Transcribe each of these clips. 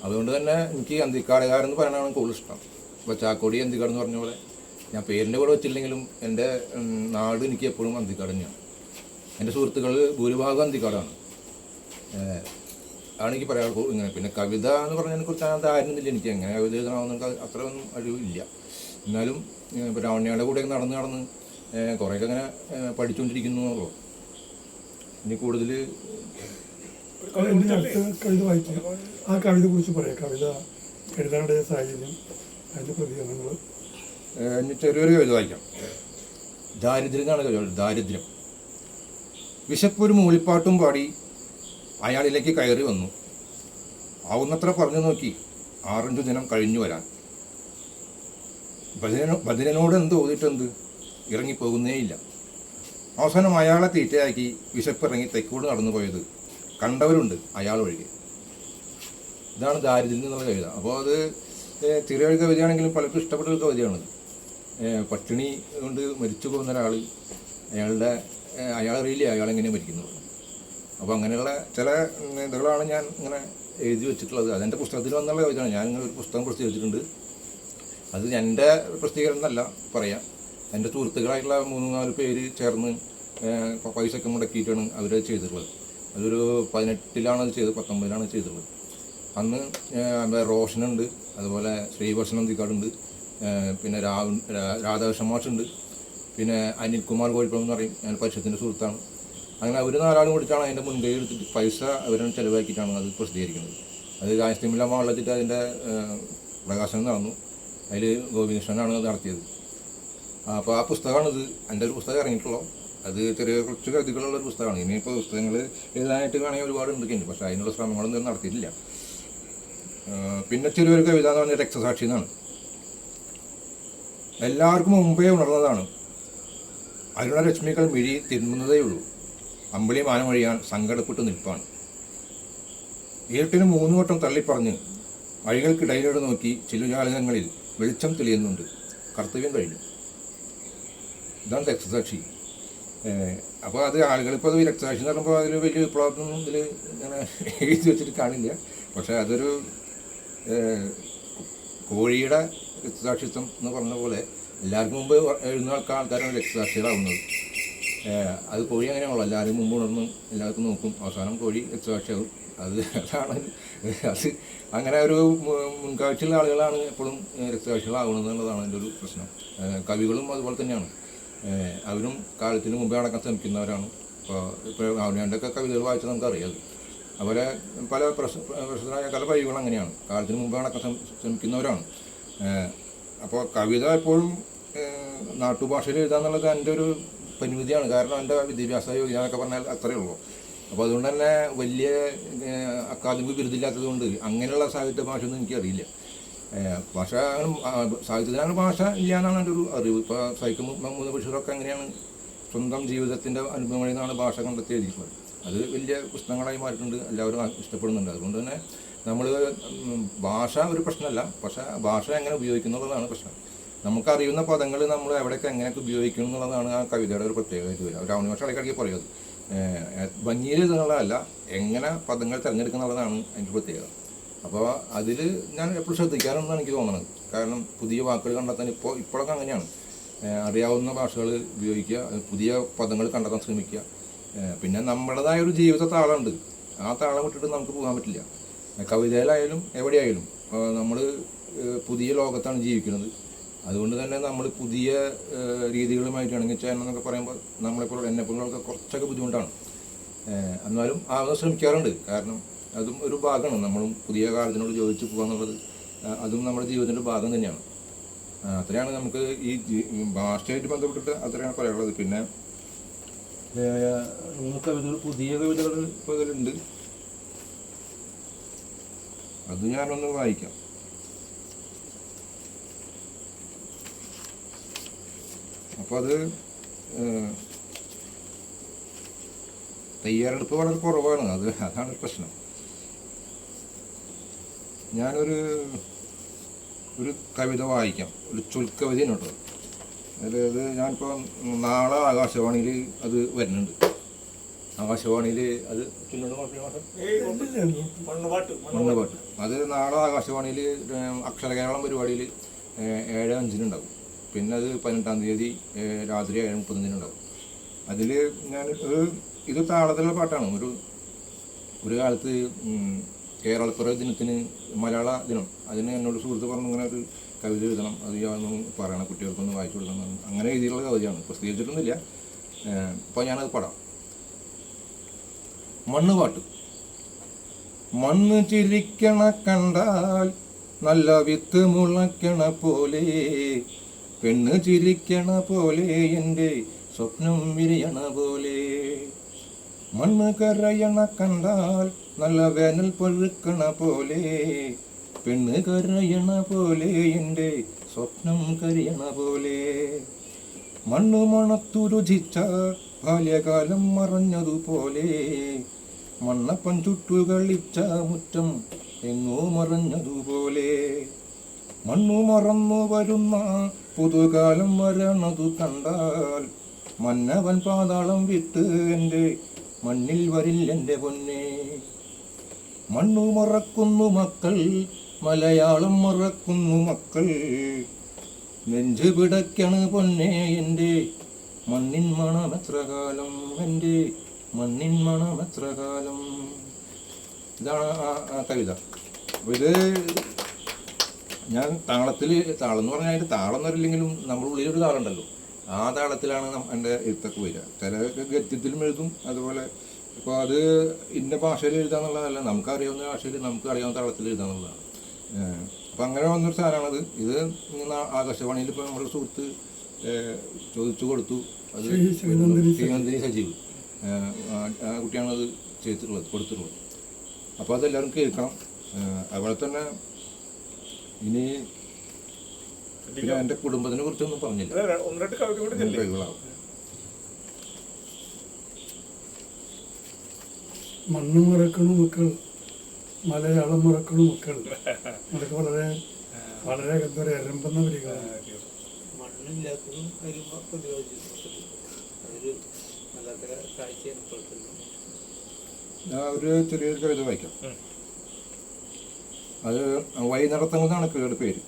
അതുകൊണ്ട് തന്നെ എനിക്ക് അന്തിക്കാടുകാരെന്ന് പറയാനാണ് കൂടുതൽ ഇഷ്ടം. ഇപ്പോൾ ചാക്കോടി അന്തിക്കാട് എന്ന് പറഞ്ഞ പോലെ ഞാൻ പേരിൻ്റെ കൂടെ വെച്ചില്ലെങ്കിലും എൻ്റെ നാട് എനിക്ക് എപ്പോഴും അന്തിക്കാട് തന്നെയാണ്. എൻ്റെ സുഹൃത്തുക്കൾ ഭൂരിഭാഗം അന്തിക്കാടാണ് എനിക്ക് പറയാനുള്ളൂ. ഇങ്ങനെ പിന്നെ കവിത എന്ന് പറഞ്ഞതിനെ കുറിച്ച് അങ്ങനത്തെ ആയിരുന്നില്ല എനിക്ക്. എങ്ങനെ കവിത എഴുതണമെന്ന് അത്ര ഒന്നും അറിവില്ല. എന്നാലും ഇപ്പോൾ രാവണ്യയുടെ കൂടെയൊക്കെ നടന്ന് കുറേയൊക്കെ അങ്ങനെ പഠിച്ചുകൊണ്ടിരിക്കുന്നു. ഇനി കൂടുതൽ കവിത വായിക്കാം. ആ കവിതയെ കുറിച്ച് പറയാം. കവിത എഴുതാനുണ്ടായ സാഹചര്യം, അതിൻ്റെ പ്രതികരണങ്ങൾ. ചെറിയൊരു കവിത വായിക്കാം. ദാരിദ്ര്യം എന്നാണ് കവിത. ദാരിദ്ര്യം. വിശപ്പൊരു മൂളിപ്പാട്ടും പാടി അയാളിലേക്ക് കയറി വന്നു. ആവുന്നത്ര പറഞ്ഞു നോക്കി 6-5 ദിനം കഴിഞ്ഞു വരാൻ. ഭജനോട് എന്ത് ഓതിട്ടെന്ത്, ഇറങ്ങിപ്പോകുന്നേയില്ല. അവസാനം അയാളെ തീറ്റയാക്കി വിശപ്പിറങ്ങി തെക്കോട് നടന്നു പോയത് കണ്ടവരുണ്ട് അയാൾ ഒഴികെ. ഇതാണ് ദാരിദ്ര്യം എന്നുള്ള കവിത. അപ്പോൾ അത് ചെറിയൊരു കവിതയാണെങ്കിലും പലർക്കും ഇഷ്ടപ്പെട്ട ഒരു കവിതയാണ്. പട്ടിണി കൊണ്ട് മരിച്ചു പോകുന്ന ഒരാൾ അയാളറിയില്ല അയാളെങ്ങനെ മരിക്കുന്നത്. അപ്പോൾ അങ്ങനെയുള്ള ചില ഇതുകളാണ് ഞാൻ ഇങ്ങനെ എഴുതി വെച്ചിട്ടുള്ളത്. അതെൻ്റെ പുസ്തകത്തിൽ വന്നുള്ള കവിതയാണ്. ഞാനിങ്ങനെ ഒരു പുസ്തകം പ്രസിദ്ധീകരിച്ചിട്ടുണ്ട്. അത് എൻ്റെ പ്രസിദ്ധീകരണം എന്നല്ല പറയാം, എൻ്റെ സുഹൃത്തുക്കളായിട്ടുള്ള 3-4 പേര് ചേർന്ന് പൈസയൊക്കെ മുടക്കിയിട്ടാണ് അവർ ചെയ്തിട്ടുള്ളത്. അതൊരു 18-ലാണ് അത് ചെയ്തത്, 19-ലാണ് ചെയ്തിട്ടുള്ളത്. അന്ന് റോഷനുണ്ട്, അതുപോലെ ശ്രീവർഷൻ അന്തിക്കാടുണ്ട്, പിന്നെ രാധാകൃഷ്ണൻ മാഷുണ്ട്, പിന്നെ അനിൽകുമാർ കോഴിപ്പുറം എന്ന് പറയും, ഞാൻ പരിഷത്തിൻ്റെ സുഹൃത്താണ്. അങ്ങനെ അവർ 4 കൂടിയിട്ടാണ് അതിൻ്റെ മുൻകൈ എടുത്തിട്ട് പൈസ അവരാണ് ചിലവാക്കിയിട്ടാണ് അത് പ്രസിദ്ധീകരിക്കുന്നത്. അത് രാജസ്തമില്ല മാളിലെത്തിയിട്ട് അതിൻ്റെ പ്രകാശനം നടന്നു. അതിൽ ഗോപികൃഷ്ണനാണ് അത് നടത്തിയത്. അപ്പോൾ ആ പുസ്തകമാണിത്. എൻ്റെ ഒരു പുസ്തകം ഇറങ്ങിയിട്ടുള്ളൂ. അത് കുറച്ച് കവിതകളുള്ള ഒരു പുസ്തകമാണ്. ഇനിയിപ്പോൾ പുസ്തകങ്ങൾ എഴുതാനായിട്ട് വേണമെങ്കിൽ ഒരുപാട് ഉണ്ടെങ്കിൽ, പക്ഷേ അതിനുള്ള ശ്രമങ്ങളൊന്നും നടത്തിയിട്ടില്ല. പിന്നെ ചെറിയൊരു കവിത എന്ന് പറഞ്ഞാൽ രക്തസാക്ഷി എന്നാണ്. എല്ലാവർക്കും മുമ്പേ ഉണർന്നതാണ്. അരുണരശ്മികൾ മിഴി തിരുമുന്നതേയുള്ളൂ. അമ്പിളി മാനമൊഴിയാൻ സങ്കടപ്പെട്ട് നിൽപ്പാണ്. ഇരുട്ടിന് 3 വട്ടം തള്ളിപ്പറഞ്ഞ് വഴികൾക്കിടയിലൂടെ നോക്കി ചിലജാലകങ്ങളിൽ വെളിച്ചം തെളിയുന്നുണ്ട്. കർത്തവ്യം കഴിഞ്ഞു. ഇതാണ് രക്തസാക്ഷി. അപ്പോൾ അത് ആളുകളിപ്പോൾ അത് രക്തസാക്ഷി എന്ന് പറയുമ്പോൾ അതിൽ വലിയ വിപ്ലവമൊന്നും ഇതിൽ ഇങ്ങനെ എഴുതി വെച്ചിട്ട് കാണില്ല. പക്ഷേ അതൊരു കോഴിയുടെ രക്തസാക്ഷിത്വം എന്ന് പറഞ്ഞ പോലെ എല്ലാവർക്കും മുമ്പ് എഴുതുന്ന ആൾക്കാരാണ് രക്തസാക്ഷികളാവുന്നത്. അത് കോഴി അങ്ങനെയാണല്ലോ, എല്ലാവരും മുമ്പ് ഉണർന്ന് എല്ലാവർക്കും നോക്കും, അവസാനം കോഴി രക്തസാക്ഷിയാവും. അതാണ് അത് അങ്ങനെ ഒരു മുൻകാഴ്ചയുള്ള ആളുകളാണ് എപ്പോഴും രക്തസാക്ഷികളാവുന്നത് എന്നുള്ളതാണ് എൻ്റെ ഒരു പ്രശ്നം. കവികളും അതുപോലെ തന്നെയാണ്. അവരും കാലത്തിന് മുമ്പേ അടക്കാൻ ശ്രമിക്കുന്നവരാണ്. ഇപ്പോൾ അവനൊക്കെ കവിതകൾ വായിച്ചാൽ നമുക്കറിയാം. അതുപോലെ പല പ്രശസ്തരായ പല കവികളും അങ്ങനെയാണ്, കാലത്തിന് മുമ്പേ അടക്കാൻ ശ്രമിക്കുന്നവരാണ്. അപ്പോൾ കവിത എപ്പോഴും നാട്ടുഭാഷയിൽ എഴുതാന്നുള്ളത് എൻ്റെ ഒരു പരിമിതിയാണ്. കാരണം എൻ്റെ വിദ്യാഭ്യാസ യോഗ്യത എന്നൊക്കെ പറഞ്ഞാൽ അത്രയേ ഉള്ളൂ. അപ്പോൾ അതുകൊണ്ട് തന്നെ വലിയ അക്കാദമിക് ബിരുദില്ലാത്തത് കൊണ്ട് അങ്ങനെയുള്ള സാഹിത്യ ഭാഷ ഒന്നും എനിക്കറിയില്ല. ഭാഷ സാഹിത്യത്തിനാണ് ഭാഷ ഇല്ല എന്നാണ് എൻ്റെ ഒരു അറിവ്. ഇപ്പോൾ സൈക്കിൾ മുഹമ്മദ് ബഷീറൊക്കെ അങ്ങനെയാണ് സ്വന്തം ജീവിതത്തിൻ്റെ അനുഭവങ്ങളിൽ നിന്നാണ് ഭാഷ കണ്ടെത്തി എഴുതിയിട്ടുള്ളത്. അത് വലിയ പുസ്തകങ്ങളായി മാറിയിട്ടുണ്ട്, എല്ലാവരും ഇഷ്ടപ്പെടുന്നുണ്ട്. അതുകൊണ്ട് തന്നെ നമ്മൾ ഭാഷ ഒരു പ്രശ്നമല്ല, പക്ഷേ ഭാഷ എങ്ങനെ ഉപയോഗിക്കുന്നുള്ളതാണ് പ്രശ്നം. നമുക്കറിയുന്ന പദങ്ങൾ നമ്മൾ എവിടെയൊക്കെ എങ്ങനെയൊക്കെ ഉപയോഗിക്കണം എന്നുള്ളതാണ് ആ കവിതയുടെ ഒരു പ്രത്യേകതയായിട്ട് വരിക. ഒരു രാവണ ഭാഷ ഇടയ്ക്കിടയ്ക്ക് പറയുന്നത് ഭംഗിയിൽ എന്നുള്ളതല്ല, എങ്ങനെ പദങ്ങൾ തിരഞ്ഞെടുക്കുന്നുള്ളതാണ് അതിൻ്റെ പ്രത്യേകത. അപ്പോൾ അതിൽ ഞാൻ എപ്പോഴും ശ്രദ്ധിക്കാറുണ്ടെന്നാണ് എനിക്ക് തോന്നുന്നത്. കാരണം പുതിയ വാക്കുകൾ കണ്ടെത്താൻ ഇപ്പോഴൊക്കെ അങ്ങനെയാണ്. അറിയാവുന്ന ഭാഷകൾ ഉപയോഗിക്കുക, പുതിയ പദങ്ങൾ കണ്ടെത്താൻ ശ്രമിക്കുക. പിന്നെ നമ്മുടേതായ ഒരു ജീവിത താളമുണ്ട്, ആ താളം വിട്ടിട്ട് നമുക്ക് പോകാൻ പറ്റില്ല. കവിതയിലായാലും എവിടെയായാലും നമ്മൾ പുതിയ ലോകത്താണ് ജീവിക്കുന്നത്. അതുകൊണ്ട് തന്നെ നമ്മൾ പുതിയ രീതികളുമായിട്ട് ഇണങ്ങിച്ചേരണമെന്നൊക്കെ പറയുമ്പോൾ നമ്മളെപ്പോൾ എന്നെപ്പോലുള്ളവർക്ക് കുറച്ചൊക്കെ ബുദ്ധിമുട്ടാണ്. എന്നാലും ആവാൻ ശ്രമിക്കാറുണ്ട്. കാരണം അതും ഒരു ഭാഗമാണ്, നമ്മളും പുതിയ കാലത്തിനോട് യോജിച്ച് പോകുക എന്നുള്ളത്. അതും നമ്മുടെ ജീവിതത്തിൻ്റെ ഭാഗം തന്നെയാണ്. അത്രയാണ് നമുക്ക് ഈ ഭാഷയായിട്ട് ബന്ധപ്പെട്ടിട്ട് അത്രയാണ് പറയാനുള്ളത്. പിന്നെ കവിതകൾ, പുതിയ കവിതകൾ ഇപ്പോൾ ഇതിലുണ്ട്, അത് ഞാനൊന്ന് വായിക്കാം. അപ്പോൾ അത് തയ്യാറെടുപ്പ് വളരെ കുറവാണ്. അതാണ് പ്രശ്നം. ഞാനൊരു കവിത വായിക്കാം, ഒരു ചൊൽക്കവിതയാണ് കേട്ടോ. അതായത് ഞാനിപ്പോൾ നാളെ ആകാശവാണിയിൽ അത് വരുന്നുണ്ട്. ആകാശവാണിയിൽ അത് പിന്നീട് മാസം മണ്ണുപാട്ട് മണ്ണ് പാട്ട് അത് നാളെ ആകാശവാണിയിൽ അക്ഷരകേരളം പരിപാടിയിൽ 7:05 ഉണ്ടാവും. പിന്നെ അത് 18-ാം തീയതി രാത്രി 7:35 ഉണ്ടാവും. അതിൽ ഞാൻ ഇത് താളത്തിലുള്ള പാട്ടാണ്. ഒരു കാലത്ത് കേരളപ്പിറവി ദിനത്തിന് മലയാള ദിനം അതിന് എന്നോട് സുഹൃത്ത് പറഞ്ഞു ഇങ്ങനെ ഒരു കവിത എഴുതണം, അത് ഞാനൊന്ന് പറയണം, കുട്ടികൾക്കൊന്ന് വായിച്ചു കൊടുക്കണം. അങ്ങനെ എഴുതിയുള്ള കവിതയാണ്, പ്രസിദ്ധീകരിച്ചിട്ടൊന്നുമില്ല. അപ്പോൾ ഞാനത് പാടാം. മണ്ണുപാട്ട്. മണ്ണ് ചിരിക്കണ കണ്ടാൽ നല്ല വിത്ത് മുളയ്ക്കണ പോലെ, പെണ്ണ് ചിരിക്കണ പോലെ എൻ്റെ സ്വപ്നം വിരിയണ പോലെ. മണ്ണ് കരയണ കണ്ടാൽ നല്ല വേനൽ പഴുക്കണ പോലെ, പെണ്ണ് കരയണ പോലെ എൻ്റെ സ്വപ്നം കരിയണ പോലെ. മണ്ണ് മണത്തു രുചിച്ച ബാല്യകാലം മറഞ്ഞതുപോലെ, മണ്ണപ്പൻ ചുട്ടുകളിച്ച മുറ്റം എങ്ങോ മറഞ്ഞതുപോലെ. മണ്ണു മറന്നു വരുന്ന പുതുകാലം വരണതു കണ്ടാൽ, മന്നവൻ പാതാളം വിട്ട് എൻ്റെ മണ്ണിൽ വരില്ലെൻ്റെ പൊന്നെ. മണ്ണു മറക്കുന്നു മക്കൾ, മലയാളം മറക്കുന്നു മക്കൾ, നെഞ്ച് പിടയ്ക്കണ് പൊന്നെ എൻ്റെ മണ്ണിൻ മണമെത്ര കാലം, എൻ്റെ മണ്ണിൻ മണമെത്ര കാലം. ഇതാണ് ആ കവിത. അപ്പോൾ ഇത് ഞാൻ താളം എന്ന് പറഞ്ഞാൽ അതിൻ്റെ താളം എന്ന് പറയില്ലെങ്കിലും നമ്മുടെ ഉള്ളിലൊരു താളം ഉണ്ടല്ലോ, ആ താളത്തിലാണ് എൻ്റെ എഴുത്തൊക്കെ വരിക. ചില ഗദ്യത്തിലും എഴുതും. അതുപോലെ ഇപ്പോൾ അത് ഇന്ന ഭാഷയിൽ എഴുതാന്നുള്ളതല്ല, നമുക്കറിയാവുന്ന ഭാഷയിൽ നമുക്ക് അറിയാവുന്ന താളത്തിൽ എഴുതാന്നുള്ളതാണ്. അപ്പം അങ്ങനെ വന്നൊരു സാധനമാണത്. ഇത് ആകാശവാണിയിൽ ഇപ്പോൾ നമ്മുടെ സുഹൃത്ത് ചോദിച്ചു കൊടുത്തു. അത് ശ്രീനന്ദിനി സജീവ് ആ കുട്ടിയാണത് കൊടുത്തിട്ടുള്ളത്. അപ്പോൾ അതെല്ലാവരും കേൾക്കണം. അതുപോലെ തന്നെ ഇനി പിന്നെ എൻ്റെ കുടുംബത്തിനെ കുറിച്ചൊന്നും പറഞ്ഞില്ല. മണ്ണ് മറക്കണു മക്കൾ, മലയാളം മറക്കണു മക്കൾ, അതൊക്കെ വളരെ വളരെ എന്താ പറയുക എരമ്പെന്ന വരികളാണ്. മണ്ണില്ലാത്തതും വരുമ്പോൾ പ്രതിരോധിച്ചു അതൊരു വല്ലാത്ത കാഴ്ചയാണ് ഇപ്പോഴത്തെ. ഞാൻ ഒരു ചെറിയൊരു കവിത വായിക്കാം. അത് വൈനടത്തങ്ങൾ എന്നാണ് കവിതയുടെ പേര്.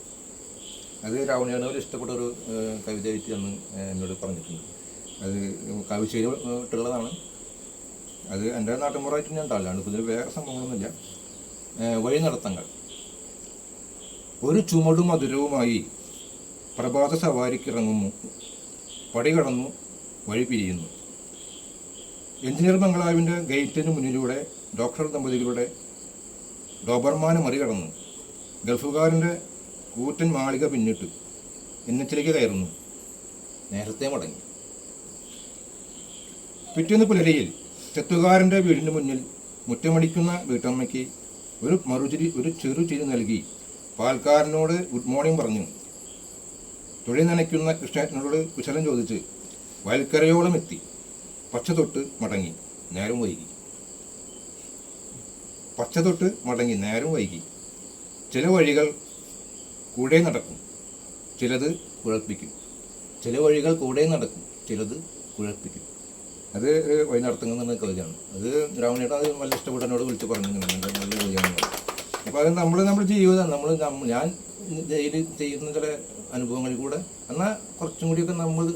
അത് രാവണിയാനോട് ഇഷ്ടപ്പെട്ട ഒരു കവിതയായിട്ട് അന്ന് എന്നോട് പറഞ്ഞിട്ടുണ്ട്. അത് കാവശ്ശേരി ഇട്ടുള്ളതാണ്. അത് എൻ്റെ നാട്ടുമ്പുറമായിട്ട് ഞാൻ ഉണ്ടാവില്ലാണ്. ഇപ്പോൾ ഇതിൽ വേറെ സംഭവങ്ങളൊന്നുമില്ല. വഴി നടത്തങ്ങൾ. ഒരു ചുമടും മധുരവുമായി പ്രഭാത സവാരിക്കിറങ്ങുന്നു, പടി കടന്നു വഴി പിരിയുന്നു. എഞ്ചിനീയർ ബംഗ്ലാവിൻ്റെ ഗേറ്റിന് മുന്നിലൂടെ ഡോക്ടർ ദമ്പതികളുടെ ഡോബർമാനെ മറികടന്ന് ഗൾഫുകാരൻ്റെ കൂറ്റൻ മാളിക പിന്നിട്ട് എണ്ണച്ചിലേക്ക് കയറുന്നു, നേരത്തെ മടങ്ങി. പിറ്റേന്ന് പുലരിയിൽ ചെത്തുകാരൻ്റെ വീടിന് മുന്നിൽ മുറ്റമടിക്കുന്ന വീട്ടമ്മയ്ക്ക് ഒരു ചെറുചിരി നൽകി പാൽക്കാരനോട് ഗുഡ് മോർണിംഗ് പറഞ്ഞു തൊഴിൽ നനയ്ക്കുന്ന കൃഷ്ണേട്ടനോട് കുശലം ചോദിച്ച് വയൽക്കരയോളം എത്തി. പച്ച തൊട്ട് മടങ്ങി, നേരം വൈകി. പച്ച തൊട്ട് മടങ്ങി, നേരം വൈകി. ചില വഴികൾ കൂടെ നടക്കും, ചിലത് കുഴപ്പിക്കും. ചില വഴികൾ കൂടെ നടക്കും, ചിലത് കുഴപ്പിക്കും. അത് വഴി നടത്തുന്ന കവിതയാണ്. അത് രാവണേട്ട അത് നല്ല ഇഷ്ടപ്പെട്ട എന്നോട് വിളിച്ച് പറഞ്ഞു നല്ല കവിതയാണ്. അപ്പോൾ അത് നമ്മുടെ ജീവിതം ഞാൻ ഡെയിലി ചെയ്യുന്ന ചില അനുഭവങ്ങളിൽ കൂടെ എന്നാൽ കുറച്ചും കൂടിയൊക്കെ നമ്മൾ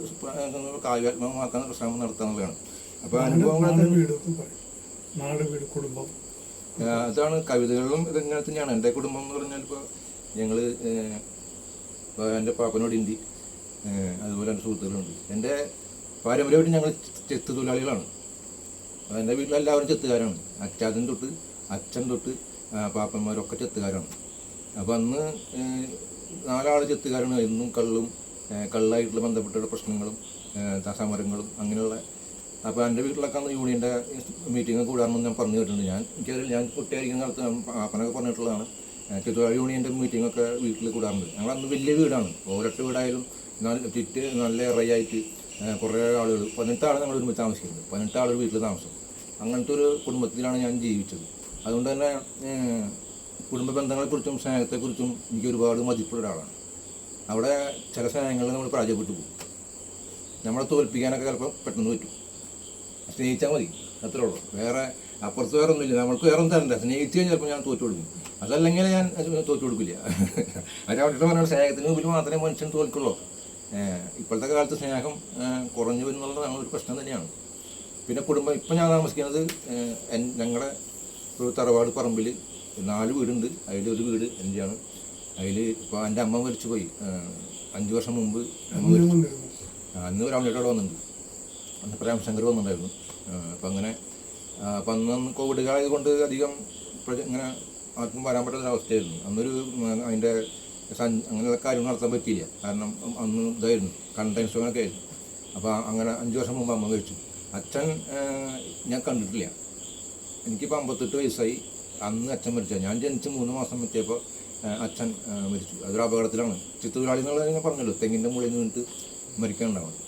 കാവ്യാത്മകമാക്കാൻ ശ്രമം നടത്താനുള്ളതാണ്. അപ്പോൾ അനുഭവങ്ങൾ അതാണ്. കവിതകളിലും ഇതങ്ങനെ തന്നെയാണ്. എൻ്റെ കുടുംബം എന്ന് പറഞ്ഞാൽ ഇപ്പോൾ ഞങ്ങൾ ഇപ്പോൾ എൻ്റെ പാപ്പനോട് ഹിന്ദി, അതുപോലെ എൻ്റെ സുഹൃത്തുക്കളുണ്ട്. എൻ്റെ പാരമ്പര്യമായിട്ട് ഞങ്ങൾ ചെത്ത് തൊഴിലാളികളാണ്. എൻ്റെ വീട്ടിലെല്ലാവരും ചെത്തുകാരാണ്. അച്ഛൻ തൊട്ട് പാപ്പന്മാരൊക്കെ ചെത്തുകാരാണ്. അപ്പോൾ അന്ന് 4 ആൾ ചെത്തുകാരാണ്. എന്നും കള്ളായിട്ടുള്ള ബന്ധപ്പെട്ട പ്രശ്നങ്ങളും സമരങ്ങളും അങ്ങനെയുള്ള. അപ്പോൾ എൻ്റെ വീട്ടിലൊക്കെ അന്ന് യൂണിയൻ്റെ മീറ്റിംഗ് കൂടാമെന്ന് ഞാൻ പറഞ്ഞു കേട്ടിട്ടുണ്ട്. ഞാൻ കുട്ടിയായിരിക്കുന്ന കാലത്ത് പാപ്പനൊക്കെ പറഞ്ഞിട്ടുള്ളതാണ്. ചെത്തുകാർ യൂണിയൻ്റെ മീറ്റിങ്ങൊക്കെ വീട്ടിൽ കൂടാറുണ്ട്. ഞങ്ങളന്ന് വലിയ വീടാണ്. ഒരൊറ്റ വീടായാലും ചുറ്റ് നല്ല ഇറയായിട്ട് കുറേ ആളുകൾ 18 ആൾ ഞങ്ങൾ ഒരുമിച്ച് താമസിക്കുന്നത്. 18 ആളൊരു വീട്ടിൽ താമസം. അങ്ങനത്തെ ഒരു കുടുംബത്തിലാണ് ഞാൻ ജീവിച്ചത്. അതുകൊണ്ട് തന്നെ കുടുംബ ബന്ധങ്ങളെക്കുറിച്ചും സ്നേഹത്തെക്കുറിച്ചും എനിക്ക് ഒരുപാട് മതിപ്പുള്ള ഒരാളാണ്. അവിടെ ചില സ്നേഹങ്ങളിൽ നമ്മൾ പരാജയപ്പെട്ടു പോകും. നമ്മളെ തോൽപ്പിക്കാനൊക്കെ ചിലപ്പോൾ പെട്ടെന്ന് പറ്റും. സ്നേഹിച്ചാൽ മതി. അത്രേ ഉള്ളൂ. വേറെ അപ്പുറത്ത് വേറെ ഒന്നുമില്ല. നമ്മൾക്ക് വേറെ ഒന്നും തരണ്ട. സ്നേഹിച്ച് കഴിഞ്ഞാൽ ചിലപ്പോൾ ഞാൻ തോറ്റു കൊടുക്കും. അതല്ലെങ്കിൽ ഞാൻ തോറ്റു കൊടുക്കില്ല. അവരവരുടെ പറഞ്ഞ സ്നേഹത്തിന് മുമ്പിൽ മാത്രമേ മനുഷ്യൻ തോൽക്കുള്ളൂ. ഇപ്പോഴത്തെ കാലത്ത് സ്നേഹം കുറഞ്ഞു വരുന്നുള്ളത് ഒരു പ്രശ്നം തന്നെയാണ്. പിന്നെ കുടുംബം ഇപ്പം ഞാൻ താമസിക്കുന്നത് ഞങ്ങളുടെ ഒരു തറവാട് പറമ്പിൽ 4 വീടുണ്ട്. അതിലൊരു വീട് എൻ്റെയാണ്. അതിൽ ഇപ്പോൾ എൻ്റെ അമ്മ മരിച്ചു പോയി 5 വർഷം മുമ്പ്. അന്ന് ഒരു അമ്മയുടെ വന്നിട്ടുണ്ട്. അന്ന് പ്രേംശങ്കർ വന്നിട്ടുണ്ടായിരുന്നു. അപ്പം അങ്ങനെ അപ്പം അന്ന് കോവിഡ് ആയതുകൊണ്ട് അധികം ഇങ്ങനെ ആർക്കും വരാൻ പറ്റാത്തൊരവസ്ഥയായിരുന്നു. അന്നൊരു അതിൻ്റെ അങ്ങനെയുള്ള കാര്യങ്ങൾ നടത്താൻ പറ്റിയില്ല. കാരണം അന്ന് ഇതായിരുന്നു, കണ്ടൻഷനൊക്കെ ആയിരുന്നു. അപ്പോൾ അങ്ങനെ 5 വർഷം മുമ്പ് അമ്മ മരിച്ചു. അച്ഛൻ ഞാൻ കണ്ടിട്ടില്ല. എനിക്കിപ്പോൾ 58 വയസ്സായി. അന്ന് അച്ഛൻ മരിച്ച ഞാൻ ജനിച്ച് 3 മാസം എത്തിയപ്പോൾ അച്ഛൻ മരിച്ചു. അതൊരു അപകടത്തിലാണ്. ചിത്തൊഴിലാളി എന്നുള്ളത് ഞാൻ പറഞ്ഞല്ലോ, തെങ്ങിൻ്റെ മുകളിൽ നിന്നിട്ട് മരിക്കാനുണ്ടാവുന്നത്.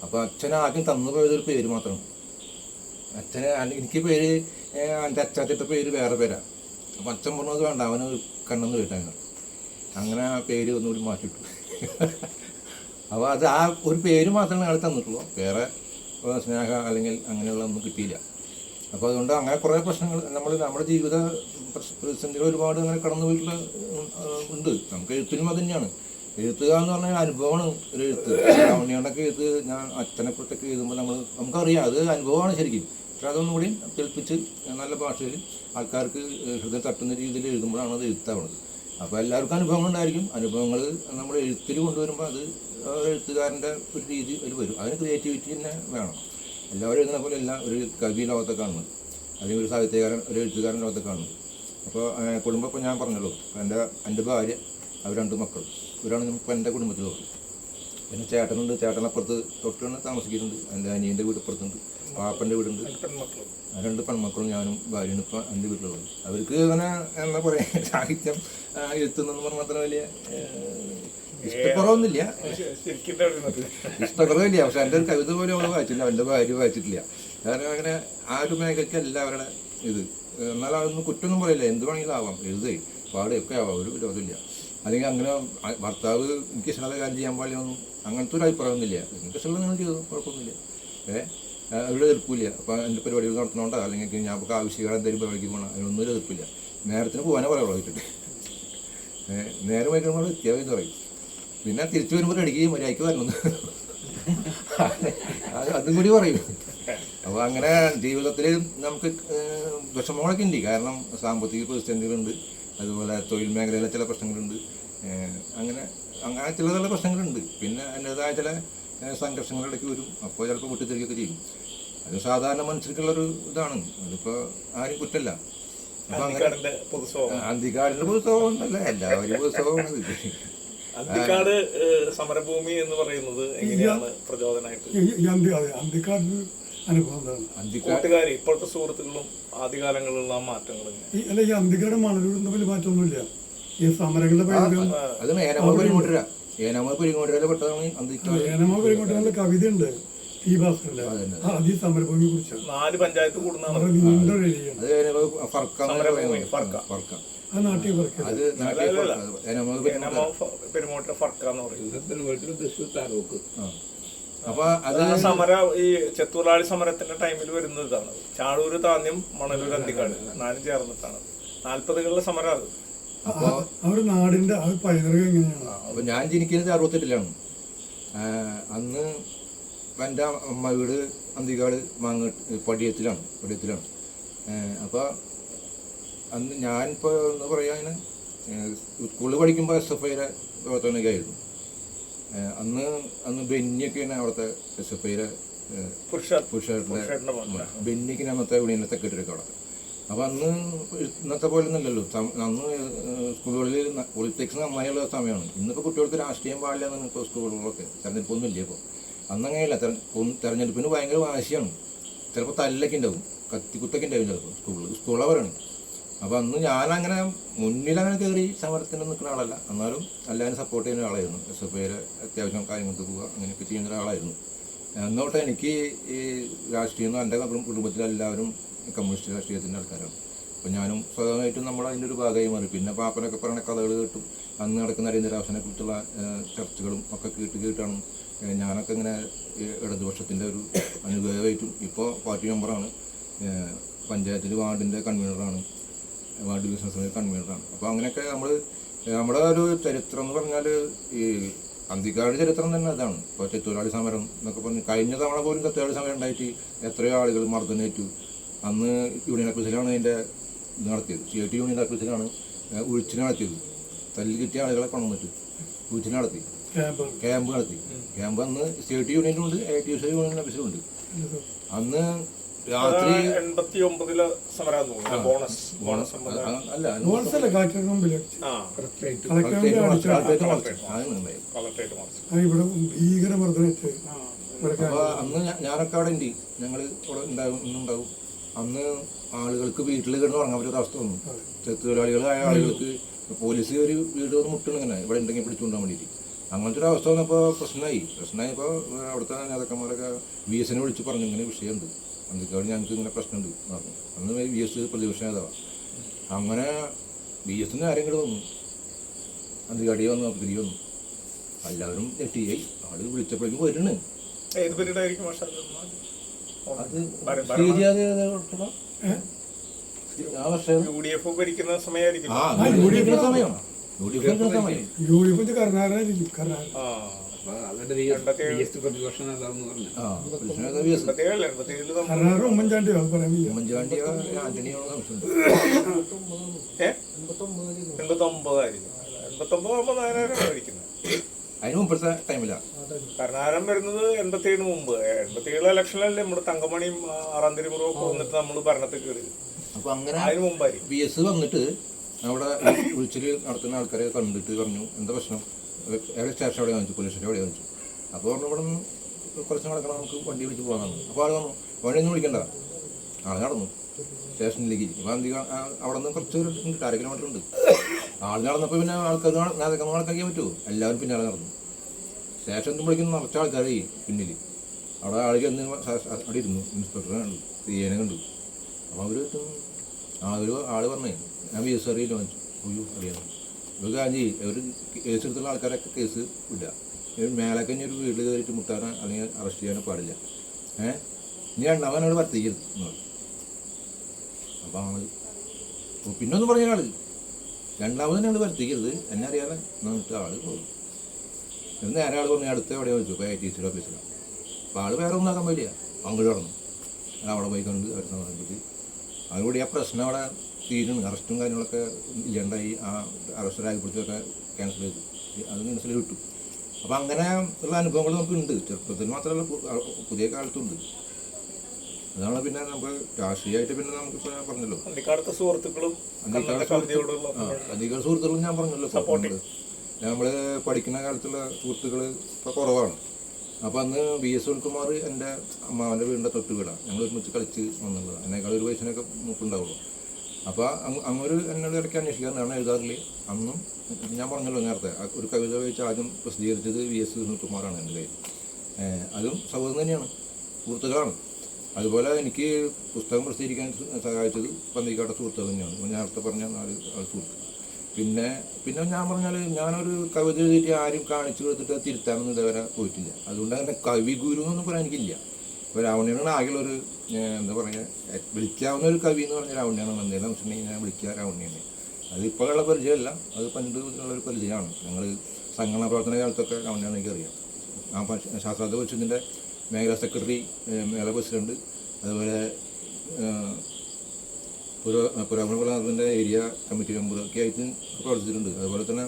അപ്പോൾ അച്ഛൻ ആദ്യം തന്നു പോയതൊരു പേര് മാത്രമാണ്. അച്ഛന് എനിക്ക് പേര് എൻ്റെ അച്ചാത്തിട്ട പേര് വേറെ പേരാണ്. അപ്പം അച്ഛൻ പറഞ്ഞത് വേണ്ട, അവന് കണ്ണെന്ന് കേട്ടാങ്ങൾ. അങ്ങനെ ആ പേര് ഒന്നുകൂടി മാറ്റിയിട്ടു. അപ്പോൾ അത് ആ ഒരു പേര് മാത്രമേ അയാൾ തന്നിട്ടുള്ളൂ. വേറെ സ്നേഹ അല്ലെങ്കിൽ അങ്ങനെയുള്ള ഒന്നും കിട്ടിയില്ല. അപ്പോൾ അതുകൊണ്ട് അങ്ങനെ കുറേ പ്രശ്നങ്ങൾ നമ്മുടെ ജീവിത പ്രതിസന്ധികൾ ഒരുപാട് അങ്ങനെ കടന്നു പോയിട്ടുള്ള ഉണ്ട്. നമുക്ക് എഴുത്തിനും അത് തന്നെയാണ്. എഴുത്തുക എന്ന് പറഞ്ഞാൽ അനുഭവമാണ് ഒരു എഴുത്ത്. രാവണിയോടൊക്കെ എഴുത്ത് ഞാൻ അച്ഛനെക്കുറിച്ചൊക്കെ എഴുതുമ്പോൾ നമുക്കറിയാം അത് അനുഭവമാണ് ശരിക്കും. പക്ഷെ അതൊന്നും കൂടി തെളിപ്പിച്ച് നല്ല ഭാഷയിൽ ആൾക്കാർക്ക് ഹൃദയം തട്ടുന്ന രീതിയിൽ എഴുതുമ്പോഴാണ് അത് എഴുത്താവുന്നത്. അപ്പോൾ എല്ലാവർക്കും അനുഭവങ്ങളുണ്ടായിരിക്കും. അനുഭവങ്ങൾ നമ്മൾ എഴുത്തിൽ കൊണ്ടുവരുമ്പോൾ അത് എഴുത്തുകാരൻ്റെ ഒരു രീതി വരും. അതിന് ക്രിയേറ്റിവിറ്റി തന്നെ വേണം. എല്ലാവരും എഴുതുന്ന പോലെ എല്ലാം ഒരു കവി ലോകത്തെ കാണുന്നത്, അല്ലെങ്കിൽ ഒരു സാഹിത്യകാരൻ ഒരു എഴുത്തുകാരൻ ലോകത്തെ കാണുന്നത്. അപ്പോൾ കുടുംബം ഇപ്പോൾ ഞാൻ പറഞ്ഞല്ലോ, എൻ്റെ ഭാര്യ, അവർ 2 മക്കൾ. ഇവരാണ് ഇപ്പോൾ എൻ്റെ കുടുംബത്തിലുള്ളത്. പിന്നെ ചേട്ടനുണ്ട്. ചേട്ടനപ്പുറത്ത് തൊട്ടാണ് താമസിക്കുന്നുണ്ട്. എൻ്റെ അനിയൻ്റെ വീട് അപ്പുറത്തുണ്ട്. പാപ്പൻ്റെ വീടുണ്ട്. 2 പെൺമക്കളും ഞാനും ഭാര്യയാണ് ഇപ്പോൾ എൻ്റെ വീട്ടിലുള്ളത്. അവർക്ക് അങ്ങനെ എന്താ പറയുക, സാഹിത്യം എഴുത്തുന്നെന്ന് പറഞ്ഞാൽ അത്ര വലിയ ഇഷ്ടക്കുറവൊന്നുമില്ല. ഇഷ്ടക്കുറവില്ല. പക്ഷെ എൻ്റെ ഒരു കവിത പോലും അവൾ വായിച്ചില്ല, എൻ്റെ ഭാര്യ വായിച്ചിട്ടില്ല. കാരണം അങ്ങനെ ആ ഒരു മേഖലയ്ക്കല്ല അവരുടെ ഇത്. എന്നാൽ അതൊന്നും കുറ്റമൊന്നും പറയില്ല. എന്ത് വേണമെങ്കിലും ആവാം, എഴുതുകയും പാടുകയൊക്കെ ആവാം, ഒരു വിരോധമില്ല. അല്ലെങ്കിൽ അങ്ങനെ ഭർത്താവ് എനിക്ക് ഇഷ്ടമുള്ള കാര്യം ചെയ്യാൻ പാടില്ലെന്നും അങ്ങനത്തെ ഒരു അഭിപ്രായമൊന്നുമില്ല. എനിക്ക് ഇഷ്ടമുള്ള നിങ്ങൾ ചെയ്തു, കുഴപ്പമൊന്നുമില്ല. അവരുടെ എതിർപ്പില്ല. അപ്പോൾ എൻ്റെ പരിപാടികൾ നടത്തണോണ്ടോ അല്ലെങ്കിൽ ഞാൻ നമുക്ക് ആവശ്യങ്ങൾ എന്തെങ്കിലും പരിപാടിക്ക് പോകണം, അതിനൊന്നും ഒരു എതിർപ്പില്ല. നേരത്തിന് പോകാനേ പറയുള്ളൂ വെച്ചിട്ട്. നേരം വൈകുമ്പോൾ വ്യത്യാസം പറയും. പിന്നെ തിരിച്ചു വരുമ്പോൾ അടിക്ക് മര്യാദയ്ക്ക് വരണം അതും കൂടി പറയും. അപ്പോൾ അങ്ങനെ ജീവിതത്തിൽ നമുക്ക് വിഷമങ്ങളൊക്കെ ഉണ്ട്. കാരണം സാമ്പത്തിക പ്രതിസന്ധികളുണ്ട്, അതുപോലെ തൊഴിൽ മേഖലയിലെ ചില പ്രശ്നങ്ങളുണ്ട്. അങ്ങനെ ചില പ്രശ്നങ്ങളുണ്ട്. പിന്നെ അതിൻ്റെതായ ചില സംഘർഷങ്ങളിടയ്ക്ക് വരും. അപ്പോൾ ചിലപ്പോൾ വിട്ടുതിരിക്കുകയൊക്കെ ചെയ്യും. അത് സാധാരണ മനുഷ്യർക്കുള്ളൊരു ഇതാണ്. അതിപ്പോൾ ആരും കുറ്റമല്ല. അപ്പം അങ്ങനെ അന്തിക്കാടിൻ്റെ പൊതുസ്വഭാവം ഒന്നല്ല, എല്ലാവരും പൊതുസ്വഭാവമാണ്. അന്തിക്കാട് സമരഭൂമി എന്ന് പറയുന്നത് എങ്ങനെയാണ് പ്രചോദനമായിട്ട്? അന്തിക്കാടിന് അനുഭവം കൂട്ടുകാരി ഇപ്പോഴത്തെ സുഹൃത്തുക്കളും ആദ്യകാലങ്ങളിലുള്ള മാറ്റങ്ങൾ അല്ല, ഈ അന്തിക്കാട് മണലൂർ തമ്മിൽ മാറ്റമൊന്നുമില്ല. ഈ സമരങ്ങളുടെ അത് ഏനാമ പെരുങ്ങോട്ട കവിത ഉണ്ട് ഈ ഭാസ്കറിന്റെ. അത് ഈ സമരഭൂമിയെ കുറിച്ച് 4 പഞ്ചായത്ത് കൂടുന്ന ആ നാട്ടിൽ പെരുങ്ങോട്ട ഫർക്ക എന്ന് പറയുന്നത്. അപ്പൊ സമര ഈ ചെത്തുതൊഴിലാളി സമരത്തിന്റെ ടൈമിൽ വരുന്ന ഇതാണ്. ചാഴൂര്, താന്യം, മണലൂർ, അന്തിക്കാട് 4 ചേർന്നിട്ടാണ് 40കളിലെ സമരം. അത് അപ്പൊ അവരുടെ നാടിന്റെ പൈതൃകം എങ്ങനെയാണ്? അപ്പൊ ഞാൻ ജനിക്കുന്നത് 68-ലാണ്. അന്ന് എൻ്റെ അമ്മ വീട് അന്തിക്കാട് പടിയത്തിലാണ്. അപ്പോൾ അന്ന് ഞാനിപ്പോൾ എന്താ പറയുക, സ്കൂളിൽ പഠിക്കുമ്പോൾ SFIയുടെ പ്രവർത്തനമൊക്കെ ആയിരുന്നു. അന്ന് ബെന്നിയൊക്കെയാണ് അവിടുത്തെ SFIയുടെ പുരുഷരുടെ ബെന്നിക്ക് അന്നത്തെ യൂണിയനിലെ സെക്രട്ടറിയൊക്കെ അവിടെ. അപ്പോൾ അന്ന് ഇന്നത്തെ പോലെ ഒന്നുമല്ലല്ലോ. അന്ന് സ്കൂളുകളിൽ പൊളിറ്റിക്സ് നന്നായുള്ള സമയമാണ്. ഇന്നിപ്പോൾ കുട്ടികൾക്ക് രാഷ്ട്രീയം പാടില്ല എന്നാണ് ഇപ്പോൾ സ്കൂളുകളൊക്കെ. തെരഞ്ഞെടുപ്പൊന്നും ഇല്ല ഇപ്പോൾ. അന്നങ്ങനെയല്ല. തെരഞ്ഞെടുപ്പിന് ഭയങ്കര വാശിയാണ്. ചിലപ്പോൾ തല്ലൊക്കെ ഉണ്ടാവും, കത്തിക്കുത്തൊക്കെ ഉണ്ടാവും ചിലപ്പോൾ സ്കൂളവരാണ്. അപ്പോൾ അന്ന് ഞാനങ്ങനെ മുന്നിലങ്ങനെ കയറി സമരത്തിന് നിൽക്കുന്ന ആളല്ല. എന്നാലും എല്ലാവരും സപ്പോർട്ട് ചെയ്യുന്ന ആളായിരുന്നു. SFIയുടെ അത്യാവശ്യം കാര്യങ്ങൾക്ക് പോവുക അങ്ങനെയൊക്കെ ചെയ്യുന്ന ഒരാളായിരുന്നു. എന്നോട്ടെ എനിക്ക് ഈ രാഷ്ട്രീയം എൻ്റെ കുടുംബത്തിലെല്ലാവരും കമ്മ്യൂണിസ്റ്റ് രാഷ്ട്രീയത്തിൻ്റെ ആൾക്കാരാണ്. അപ്പോൾ ഞാനും സ്വതമായിട്ടും നമ്മൾ അതിൻ്റെ ഒരു ഭാഗമായി മാറി. പിന്നെ പാപ്പനൊക്കെ പറയുന്ന കഥകൾ കേട്ടും അന്ന് നടക്കുന്ന അരിന്തരാസനെ കുറിച്ചുള്ള ചർച്ചകളും ഒക്കെ കേട്ടാണ് ഞാനൊക്കെ ഇങ്ങനെ ഇടതുപക്ഷത്തിൻ്റെ ഒരു അനുഭവമായിട്ടും ഇപ്പോൾ പാർട്ടി മെമ്പറാണ്. പഞ്ചായത്തിൽ വാർഡിൻ്റെ കൺവീനറാണ്, വാർഡ് ബിസിനസ് കൺവീനറാണ്. അപ്പോൾ അങ്ങനെയൊക്കെ നമ്മുടെ ഒരു ചരിത്രം എന്ന് പറഞ്ഞാൽ ഈ അന്തിക്കാട് ചരിത്രം തന്നെ അതാണ്. ഇപ്പോൾ ചെത്തൊഴിലാളി സമരം എന്നൊക്കെ പറഞ്ഞ് കഴിഞ്ഞ തവണ പോലും ചെത്തൊഴിലാളി സമരം ഉണ്ടായിട്ട് എത്രയോ ആളുകൾ മർദ്ദനേറ്റു. അന്ന് യൂണിയൻ ഓഫീസിലാണ് അതിൻ്റെ ഇത് നടത്തിയത്, CIT യൂണിയൻ ഓഫീസിലാണ് ഉഴിച്ചിൽ നടത്തിയത്. തല്ലിൽ കിട്ടിയ ആളുകളെ കൊണ്ടുവന്നിട്ട് ഉഴിച്ചിൽ നടത്തി, ക്യാമ്പ് നടത്തി. ക്യാമ്പ് അന്ന് CIT യൂണിയനും ഉണ്ട്, AITUC യൂണിയൻ ഓഫീസിലും ഉണ്ട്. അന്ന് രാത്രി 89 സമരം ബോണസ് അല്ല ബോണസല്ല കളക്ടറുടെ മുമ്പിൽ കളക്ടറുടെ ഇവിടെ ഭീകരമർദ്ദനേറ്റ് അപ്പോൾ അന്ന് ഞാനൊക്കെ അവിടെ ഉണ്ട്, ഞങ്ങൾ ഇവിടെ ഇന്നുണ്ടാവും. അന്ന് ആളുകൾക്ക് വീട്ടിൽ കിടന്ന് ഉറങ്ങാൻ പറ്റാത്ത അവസ്ഥ വന്നു. ചെത്തൊഴിലാളികളായ ആളുകൾക്ക് പോലീസ് ഒരു വീട് വന്ന് മുട്ടണം ഇങ്ങനെ ഇവിടെ ഉണ്ടെങ്കിൽ പിടിച്ചുകൊണ്ടാൻ വേണ്ടിയിട്ട്. അങ്ങനത്തെ ഒരു അവസ്ഥ വന്നപ്പോൾ പ്രശ്നമായപ്പോൾ അവിടുത്തെ നേതാക്കന്മാരൊക്കെ VS വിളിച്ച് പറഞ്ഞു ഇങ്ങനെ വിഷയമുണ്ട്, അന്തിക്കാട് ഞങ്ങൾക്ക് ഇങ്ങനെ പ്രശ്നമുണ്ട് പറഞ്ഞു. അന്ന് VS പ്രതിപക്ഷ നേതാവാണ്. അങ്ങനെ VS ആരെങ്കിലും വന്നു, അന്തിക്കാടി വന്നു, തിരികെ വന്നു. എല്ലാവരും ഞെട്ടിയായി. ആള് വിളിച്ചപ്പോഴേക്കും വരുന്നു. ഏത് പീരീഡ് ആയിരിക്കും അത് ശരിയാതെ ആ വർഷം UDF ഭരിക്കുന്ന സമയമായിരിക്കും. സമയം യൂണിഫോം കർണാടകയിലിരിക്കും. കർണാടക കർണാടക ഉമ്മൻചാണ്ടിയോ അത് പറയാൻ വയ്യ. ഉമ്മൻചാണ്ടി ആന്റണിയോ സംശയമുണ്ട്. 89 ആയിരിക്കും. 89 ആകുമ്പോൾ നാരായണ ഭരിക്കുന്നത്. അതിന് മുമ്പത്തെ ടൈമിലാണ് കർണാടകം വരുന്നത് 87 മുമ്പ്. 87 ഇലക്ഷനിലല്ലേ നമ്മുടെ തങ്കമണിയും ആറാന്തിരിമുറവും ഒക്കെ വന്നിട്ട് നമ്മൾ ഭരണത്തിൽ കയറിയത്. അപ്പൊ അങ്ങനെ അതിന് മുമ്പായിരിക്കും VS വന്നിട്ട് അവിടെ വിളിച്ചിൽ നടത്തുന്ന ആൾക്കാരെ കണ്ടിട്ട് പറഞ്ഞു എന്താ പ്രശ്നം, എവിടെ സ്റ്റേഷൻ എവിടെ കാണിച്ചു, പോലീസ് സ്റ്റേഷൻ എവിടെ കാണിച്ചു. അപ്പോൾ പറഞ്ഞു ഇവിടെ നിന്ന് കുറച്ച് നടക്കണം, നമുക്ക് വണ്ടി വിളിച്ച് പോകാനാണ്. അപ്പോൾ ആൾ വന്നു, വണ്ടിയൊന്നും വിളിക്കണ്ട, ആൾ നടന്നു സ്റ്റേഷനിലേക്ക്. അപ്പോൾ അവിടെ നിന്ന് കുറച്ച് ഉണ്ട്, 1/2 കിലോമീറ്റർ ഉണ്ട്. ആൾ നടന്നപ്പോൾ പിന്നെ ആൾക്കാർ നേതാക്കന്മാർക്കാക്കിയാൻ പറ്റുമോ, എല്ലാവരും പിന്നാലെ നടന്നു. സ്റ്റേഷൻ വിളിക്കുന്ന നിറച്ച ആൾക്കാരായി പിന്നിൽ. അവിടെ ആൾ ചെന്ന് അവിടെ ഇരുന്നു, ഇൻസ്പെക്ടറെ കണ്ടു, CA കണ്ടു. അപ്പോൾ അവർ ആൾ പറഞ്ഞേ ഞാൻ VS അറിയില്ല വാങ്ങിച്ചു. അറിയാം ഒരു കാഞ്ചി ഒരു കേസ് എടുത്തുള്ള ആൾക്കാരൊക്കെ കേസ് വിടുക, മേലൊക്കെ ഇനി ഒരു വീട്ടിൽ കയറിയിട്ട് മുട്ടാനോ അല്ലെങ്കിൽ അറസ്റ്റ് ചെയ്യാനോ പാടില്ല. ഇനി രണ്ടാമനോട് വർത്തിക്കരുത് എന്ന് പറഞ്ഞു. അപ്പോൾ ആള് പിന്നെ ഒന്നും പറഞ്ഞ ആള് രണ്ടാമതിനോട് വർത്തിക്കരുത്, എന്നെ അറിയാതെ എന്നിട്ട് ആള് പോകും. എന്നിട്ട് നേരെ ആൾ പറഞ്ഞു അടുത്ത എവിടെ വെച്ചു, ഇപ്പോൾ AITUC ഓഫീസിലാണ്. അപ്പോൾ ആൾ വേറെ ഒന്നും ആക്കാൻ പറ്റില്ല, അങ്ങോട്ട് കടന്നു. അവിടെ പോയി കണ്ട് അവർ സമാധാനിപ്പിച്ച് അതുകൂടി ആ പ്രശ്നം അവിടെ തീരുന്നു. അറസ്റ്റും കാര്യങ്ങളൊക്കെ ഇല്ലാണ്ടായി. ആ അറസ്റ്റ് രാജ്യപ്പെടുത്തിയൊക്കെ ക്യാൻസൽ ചെയ്തു, അത് ക്യാൻസൽ വിട്ടു. അപ്പം അങ്ങനെ ഉള്ള അനുഭവങ്ങൾ നമുക്കുണ്ട്, ചെറുപ്പത്തിൽ മാത്രമല്ല പുതിയ കാലത്തുണ്ട്. അതാണ് പിന്നെ നമുക്ക് രാഷ്ട്രീയമായിട്ട് പിന്നെ നമുക്കിപ്പോൾ ഞാൻ പറഞ്ഞല്ലോ അധികാര സുഹൃത്തുക്കളും ഞാൻ പറഞ്ഞല്ലോ നമ്മൾ പഠിക്കുന്ന കാലത്തുള്ള സുഹൃത്തുക്കൾ ഇപ്പോൾ കുറവാണ്. അപ്പോൾ അന്ന് VS സുനിൽകുമാർ എൻ്റെ അമ്മാവൻ്റെ വീടിൻ്റെ തൊട്ട് വീടാണ്. ഞങ്ങൾ ഒരുമിച്ച് കളിച്ച് വന്നുള്ളത്. എന്നേക്കാൾ ഒരു വയസ്സിനൊക്കെ മൂപ്പുണ്ടാവുള്ളൂ. അപ്പോൾ അങ്ങൊരു എന്നോട് ഇടയ്ക്ക് അന്വേഷിക്കാറുണ്ടാണ്, എഴുതാറില്ല. അന്നും ഞാൻ പറഞ്ഞല്ലോ നേരത്തെ ഒരു കവിത വായിച്ച് ആദ്യം പ്രസിദ്ധീകരിച്ചത് VS സുനിൽകുമാറാണ് എൻ്റെ കയ്യിൽ. അതും സൗഹൃദം തന്നെയാണ്, സുഹൃത്തുക്കളാണ്. അതുപോലെ എനിക്ക് പുസ്തകം പ്രസിദ്ധീകരിക്കാൻ സഹായിച്ചത് പന്തിക്കാട്ടെ സുഹൃത്തുക്കൾ തന്നെയാണ്. നേരത്തെ പറഞ്ഞ 4 ആൾ സുഹൃത്ത്. പിന്നെ ഞാൻ പറഞ്ഞാൽ ഞാനൊരു കവിത എഴുതിയിട്ട് ആരും കാണിച്ചു കൊടുത്തിട്ട് തിരുത്താനൊന്നും ഇതുവരെ പോയിട്ടില്ല. അതുകൊണ്ട് തന്നെ കവി ഗുരു എന്നൊന്നും പറയാൻ എനിക്കില്ല. ഇപ്പോൾ രാവണനാണ് ആകെയുള്ളൊരു എന്താ പറയുക വിളിക്കാവുന്ന ഒരു കവി എന്ന് പറഞ്ഞാൽ രാവണനാണ്. എന്തെങ്കിലും വെച്ചിട്ടുണ്ടെങ്കിൽ ഞാൻ വിളിക്കുക രാവണനെ. അതിപ്പോഴുള്ള പരിചയമല്ല, അത് പണ്ട് ഉള്ളൊരു പരിചയമാണ്. ഞങ്ങൾ സംഘടനാ പ്രവർത്തന കാലത്തൊക്കെ രാവണനാണ് എനിക്കറിയാം. ആ ശാസ്ത്രാർത്ഥ പരിഷത്തിൻ്റെ മേഖലാ സെക്രട്ടറി, മേഖലാ പ്രസിഡന്റ്, അതുപോലെ പുരാതന പ്രധാനത്തിൻ്റെ ഏരിയ കമ്മിറ്റി മെമ്പർ ഒക്കെ ആയിട്ട് പ്രവർത്തിച്ചിട്ടുണ്ട്. അതുപോലെ തന്നെ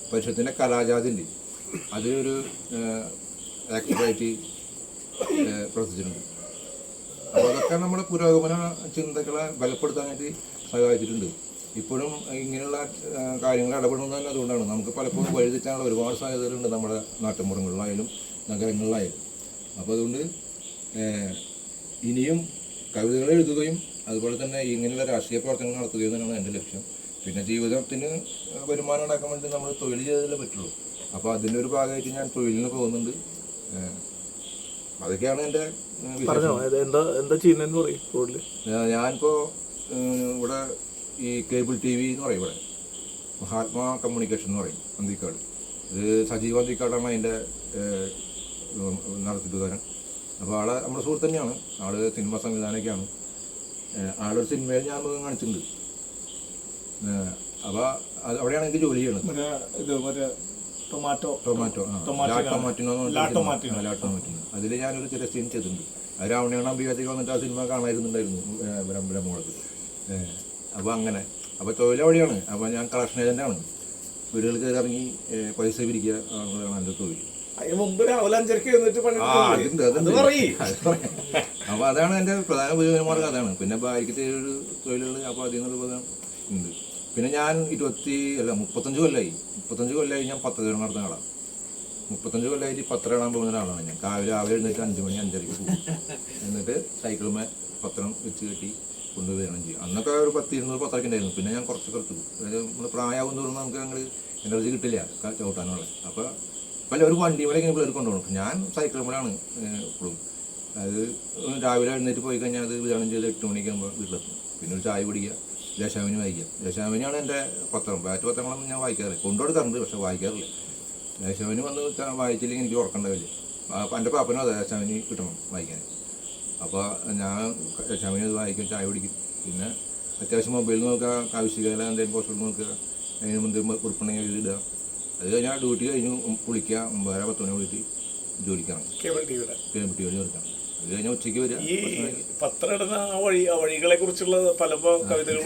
പരിഷത്തിൻ്റെ കലാജാതിൻ്റെ അതിലൊരു ആക്റ്റീവായിട്ട് പ്രവർത്തിച്ചിട്ടുണ്ട്. അപ്പോൾ അതൊക്കെ നമ്മുടെ പുരോഗമന ചിന്തകളെ ബലപ്പെടുത്താനായിട്ട് സഹായിച്ചിട്ടുണ്ട്. ഇപ്പോഴും ഇങ്ങനെയുള്ള കാര്യങ്ങൾ ഇടപെടുന്നത് തന്നെ അതുകൊണ്ടാണ്. നമുക്ക് പലപ്പോഴും വഴിതെറ്റാനുള്ള ഒരുപാട് സാധ്യതകളുണ്ട് നമ്മുടെ നാട്ടുമ്പുറങ്ങളിലായാലും നഗരങ്ങളിലായാലും. അപ്പോൾ അതുകൊണ്ട് ഇനിയും കവിതകൾ എഴുതുകയും അതുപോലെ തന്നെ ഇങ്ങനെയുള്ള രാഷ്ട്രീയ പ്രവർത്തനങ്ങൾ നടത്തുകയും തന്നെയാണ് എൻ്റെ ലക്ഷ്യം. പിന്നെ ജീവിതത്തിന് വരുമാനം ഉണ്ടാക്കാൻ വേണ്ടി നമ്മൾ തൊഴിൽ ചെയ്തതല്ലേ പറ്റുള്ളൂ. അപ്പോൾ അതിൻ്റെ ഒരു ഭാഗമായിട്ട് ഞാൻ തൊഴിലിന് പോകുന്നുണ്ട്. അതൊക്കെയാണ് എൻ്റെ ഞാനിപ്പോൾ ഇവിടെ ഈ കേബിൾ TV എന്ന് പറയും, ഇവിടെ മഹാത്മാ കമ്മ്യൂണിക്കേഷൻ എന്ന് പറയും അന്തിക്കാട്. ഇത് സജീവ് അന്തിക്കാടാണ് അതിൻ്റെ നടത്തിപ്പുകാരൻ. അപ്പോൾ ആളെ നമ്മുടെ സുഹൃത്ത് തന്നെയാണ്. ആള് സിനിമ സംവിധാനമൊക്കെയാണ്. ആളൊരു സിനിമയിൽ ഞാൻ മുഖം കാണിച്ചിട്ടുണ്ട്. അപ്പോൾ അത് അവിടെയാണ് എനിക്ക് ജോലി ചെയ്യണത്. ടൊമാറ്റോ അതിൽ ഞാനൊരു ചില സീൻ ചെയ്തിട്ടുണ്ട്. അത് രാവണയാണ് അമ്പികത്തേക്ക് വന്നിട്ട് ആ സിനിമ കാണാതിരുന്നുണ്ടായിരുന്നു ബ്രഹ്മോളത്ത്. അപ്പോൾ അങ്ങനെ അപ്പോൾ തൊഴിൽ അവിടെയാണ്. അപ്പോൾ ഞാൻ കളക്ഷൻ ഏജൻ്റാണ്. വീടുകൾ കയറി ഇറങ്ങി പൈസ പിരിക്കുക എന്നുള്ളതാണ് എൻ്റെ തൊഴിൽ. അപ്പോൾ അതാണ് എൻ്റെ പ്രധാന ഉപജീവനമാർഗ്ഗം അതാണ്. പിന്നെ ഭാര്യയ്ക്ക് തൊഴിലുകൾ അപ്പോൾ അതിൽ നിന്നുള്ള ഉണ്ട്. പിന്നെ ഞാൻ 35 കൊല്ലമായി ഞാൻ പത്രവിതരണം നടത്തുന്ന ആളാണ്. 35 കൊല്ലമായിട്ട് പത്രം ഇടാൻ പോകുന്ന ഒരാളാണ് ഞാൻ. രാവിലെ എഴുന്നേറ്റ് 5 മണി 5:30 പോകും. എന്നിട്ട് സൈക്കിളുമേ പത്രം വെച്ച് കെട്ടി കൊണ്ടുവിതരണം ചെയ്യും. അന്നൊക്കെ ഒരു 10-200 പത്രമൊക്കെ ഉണ്ടായിരുന്നു. പിന്നെ ഞാൻ കുറച്ച് നമ്മൾ പ്രായമാകുന്ന തോറും നമുക്ക് അങ്ങോട്ട് എനർജി കിട്ടില്ല ചവിട്ടാനുള്ള. അപ്പോൾ പല ഒരു വണ്ടി മേലേക്ക് പിള്ളേർ കൊണ്ടുപോകണം. ഞാൻ സൈക്കിൾ മേലാണ് എപ്പോഴും. അത് രാവിലെ എഴുന്നേറ്റ് പോയി കഴിഞ്ഞാൽ അത് വിതരണം ചെയ്ത് 8 മണിക്കാകുമ്പോൾ വീട്ടിലെത്തും. പിന്നെ ഒരു ചായ പിടിക്കുക, ദേശാഭിമാനി വായിക്കുക. ദേശാഭിമാനിയാണ് എൻ്റെ പത്രം. ബാറ്റ് പത്രങ്ങളൊന്നും ഞാൻ വായിക്കാറില്ല. കൊണ്ടുകൊടുക്കാറുണ്ട്, പക്ഷെ വായിക്കാറില്ല. ദേശാഭിമാനി വന്ന് വായിച്ചില്ലെങ്കിൽ എനിക്ക് ഉറക്കണ്ടാവില്ല. അപ്പോൾ എൻ്റെ പാപ്പനും അതെ ദേശാഭിമാനി കിട്ടണം വായിക്കാൻ. അപ്പോൾ ഞാൻ ദേശാഭിമാനി അത് വായിക്കും, ചായ പിടിക്കും. പിന്നെ അത്യാവശ്യം മൊബൈൽ നോക്കുക, ആവശ്യകാല എന്തെങ്കിലും പോസ്റ്റർ നോക്കുക, അതിന് മുമ്പ് കുറിപ്പുണ്ടെങ്കിൽ എഴുതിയിടുക. അത് കഴിഞ്ഞാൽ ഡ്യൂട്ടി കഴിഞ്ഞ് കുളിക്കുക, 9:30-10 മണി വിളിച്ച് ജോലിക്കാണ്. കേബിൾ ടി വി ജോലിക്കാണ്. അത് കഴിഞ്ഞാൽ ഉച്ചയ്ക്ക് വരിക. ഈ പത്രം ഇടുന്ന ആ വഴികളെ കുറിച്ചുള്ള പല കവിതകളും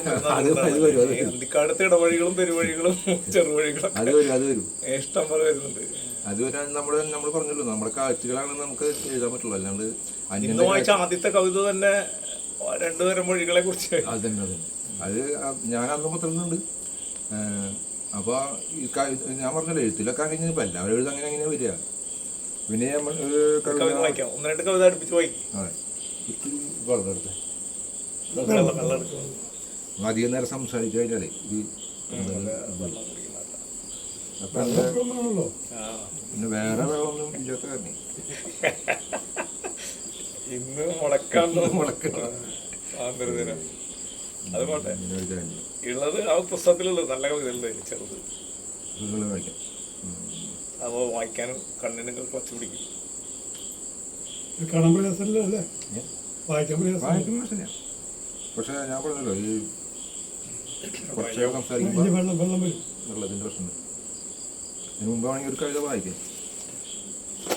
അന്തിക്കാലത്തെ ഇടവഴികളും പെരുവഴികളും ചെറുവഴികളും അത് വരും ഇഷ്ടം പോലെ വരുന്നുണ്ട്. അത് വരാൻ നമ്മൾ പറഞ്ഞല്ലോ, നമ്മുടെ കാഴ്ചകളാണ് നമുക്ക് എഴുതാൻ പറ്റുള്ളൂ. അല്ലാണ്ട് ഇന്ന് വായിച്ച ആദ്യത്തെ കവിത തന്നെ 2 തരം വഴികളെ കുറിച്ച്. അതന്നെ അത് ഞാൻ അന്ന് പത്രത്തിലുണ്ട്. അപ്പോൾ ഞാൻ പറഞ്ഞല്ലോ എഴുത്തിലൊക്കെ അങ്ങനെ ഇപ്പം എല്ലാവരും എഴുതാൻ അങ്ങനെ വരിക. പിന്നെ നമ്മൾ വായിക്കാം, 1-2 കവിത അടുപ്പിച്ച് വായിക്കും. അതെ, അധികം നേരം സംസാരിച്ചു കഴിഞ്ഞാലേ പിന്നെ വേറെ വെള്ളമൊന്നും ഇല്ലാത്ത കാരണം ഇന്ന് മുളക്കണം. അത് പോട്ടെ, ഉള്ളത് ആ പുസ്തകത്തിലുള്ളത് നല്ല കവിതകളുടെ ചെറുത് വായിക്കാം. അപ്പോൾ വായിക്കാനും കണ്ണിന് കുറച്ച് പിടിക്കും. കാണാൻ പ്രയാസമല്ലേ? വായിക്കാൻ പ്രയാസമില്ല. പക്ഷെ ഞാൻ പറഞ്ഞല്ലോ ഈ കുറച്ച് സംസാരിക്കുമ്പോൾ വെള്ളം വരും, വെള്ളത്തിൻ്റെ പ്രശ്നം. അതിന് മുമ്പാണെങ്കിൽ ഒരു കവിത വായിക്കാം.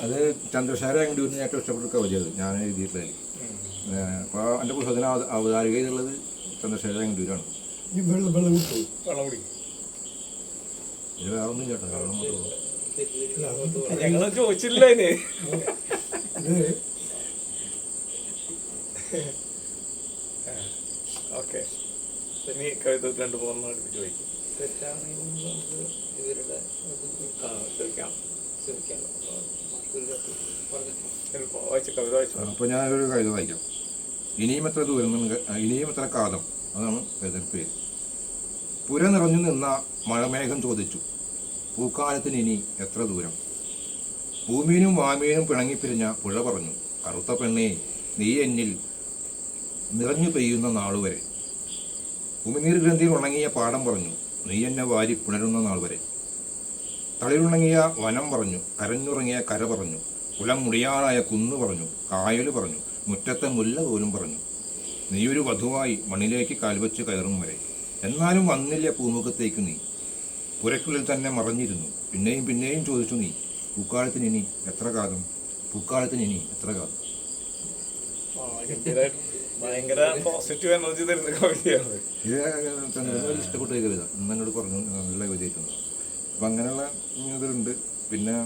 അത് ചന്ദ്രശേഖര അങ്കണ്ടൂരിന് ഏറ്റവും ഇഷ്ടപ്പെട്ട കവിത അത് ഞാൻ എഴുതിയിട്ടുള്ളത്. അപ്പോൾ എൻ്റെ പുസ്തകത്തിന് അവതാരിക എന്നുള്ളത് ചന്ദ്രശേഖര അങ്കണ്ടൂരാണ്. ഇത് വേറെ ഒന്നും ചേട്ടാ, വെള്ളം മാത്രമേ ഞങ്ങൾ ചോദിച്ചില്ല. ഓക്കെ, ഇനി കവിത 2-3 അടുപ്പിച്ച് ചോദിക്കും. തെറ്റാണെങ്കിൽ നമുക്ക് ഇവരുടെ വായിച്ച കവിത വായിച്ചു. അപ്പോൾ ഞാനൊരു കവിത വായിക്കാം. ഇനിയും എത്ര ദൂരം, ഇനിയും എത്ര കാലം, അതാണ് കവിതയുടെ പേര്. പുര നിറഞ്ഞു നിന്ന മഴമേഘം ചോദിച്ചു, പൂക്കാലത്തിന് ഇനി എത്ര ദൂരം. ഭൂമിയിലും വാമീനും പിണങ്ങിപ്പിരിഞ്ഞ പുഴ പറഞ്ഞു, കറുത്ത പെണ്ണേ നീ എന്നിൽ നിറഞ്ഞു പെയ്യുന്ന നാളുവരെ. ഉമിനീർ ഗ്രന്ഥിയിൽ ഉണങ്ങിയ പാടം പറഞ്ഞു, നീ എന്നെ വാരി പുണരുന്ന നാൾ വരെ. തളിരുണങ്ങിയ വനം പറഞ്ഞു, കരഞ്ഞുറങ്ങിയ കര പറഞ്ഞു, കുലം മുടിയാറായ കുന്നു പറഞ്ഞു, കായൽ പറഞ്ഞു, മുറ്റത്തെ മുല്ല പോലും പറഞ്ഞു. നീയൊരു വധുവായി മണ്ണിലേക്ക് കാൽവച്ച് കയറും വരെ. എന്നാലും വന്നില്ല പൂമുഖത്തേക്ക് നീ. പുരയ്ക്കുള്ളിൽ തന്നെ മറഞ്ഞിരുന്നു. പിന്നെയും പിന്നെയും ചോദിച്ചു നീ, പൂക്കാലത്തിന് ഇനി എത്ര കാലം, പൂക്കാലത്തിന് ഇനി എത്ര കാലം. ഭയങ്കര പോസിറ്റീവ് എനർജി തരുന്ന കവിതയാണ് ഇത്. ഇഷ്ടപ്പെട്ട കവിത എന്നോട് പറഞ്ഞു, നല്ല കവിതയായിട്ടുണ്ട്. അപ്പം അങ്ങനെയുള്ള ഇതിലുണ്ട്. പിന്നെ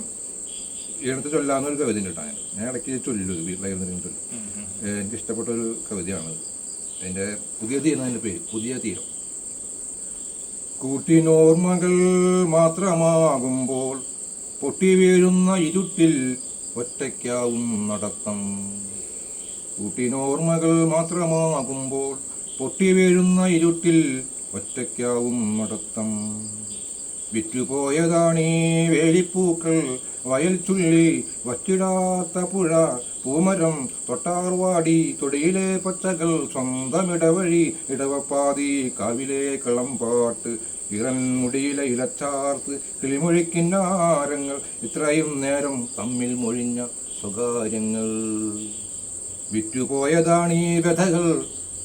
ഈയിടത്ത് ചൊല്ലാവുന്നൊരു കവിത ഉണ്ട് കേട്ടോ. ഞാൻ ഇടയ്ക്ക് ചൊല്ലു, വീട്ടിലായിരുന്നെങ്കിലും ചൊല്ലും. എനിക്കിഷ്ടപ്പെട്ടൊരു കവിതയാണത്. അതിൻ്റെ പുതിയ തീരം, അതിൻ്റെ പേര് പുതിയ തീരം. കൂട്ടിനോർമ്മകൾ മാത്രമാകുമ്പോൾ പൊട്ടി വീഴുന്ന ഇരുട്ടിൽ ഒറ്റയ്ക്കാവും നടത്തം. കൂട്ടിനോർമ്മകൾ മാത്രമാകുമ്പോൾ പൊട്ടി വീഴുന്ന ഇരുട്ടിൽ ഒറ്റയ്ക്കാവും നടത്തം. വിറ്റുപോയതാണീ വേലിപ്പൂക്കൾ, വയൽ ചുള്ളി വറ്റിടാത്ത പുഴ, പൂമരം തൊട്ടാർവാടി, തൊടിയിലെ പച്ചകൾ, സ്വന്തം ഇടവഴി, ഇടവപ്പാതി, കാവിലെ കളംപാട്ട്, ഇറൻമുടിയിലെ ഇലച്ചാർത്ത്, കിളിമൊഴിക്കിന്നാരങ്ങൾ, ഇത്രയും നേരം തമ്മിൽ മൊഴിഞ്ഞ സ്വകാര്യങ്ങൾ. വിറ്റുപോയതാണീ വ്യഥകൾ,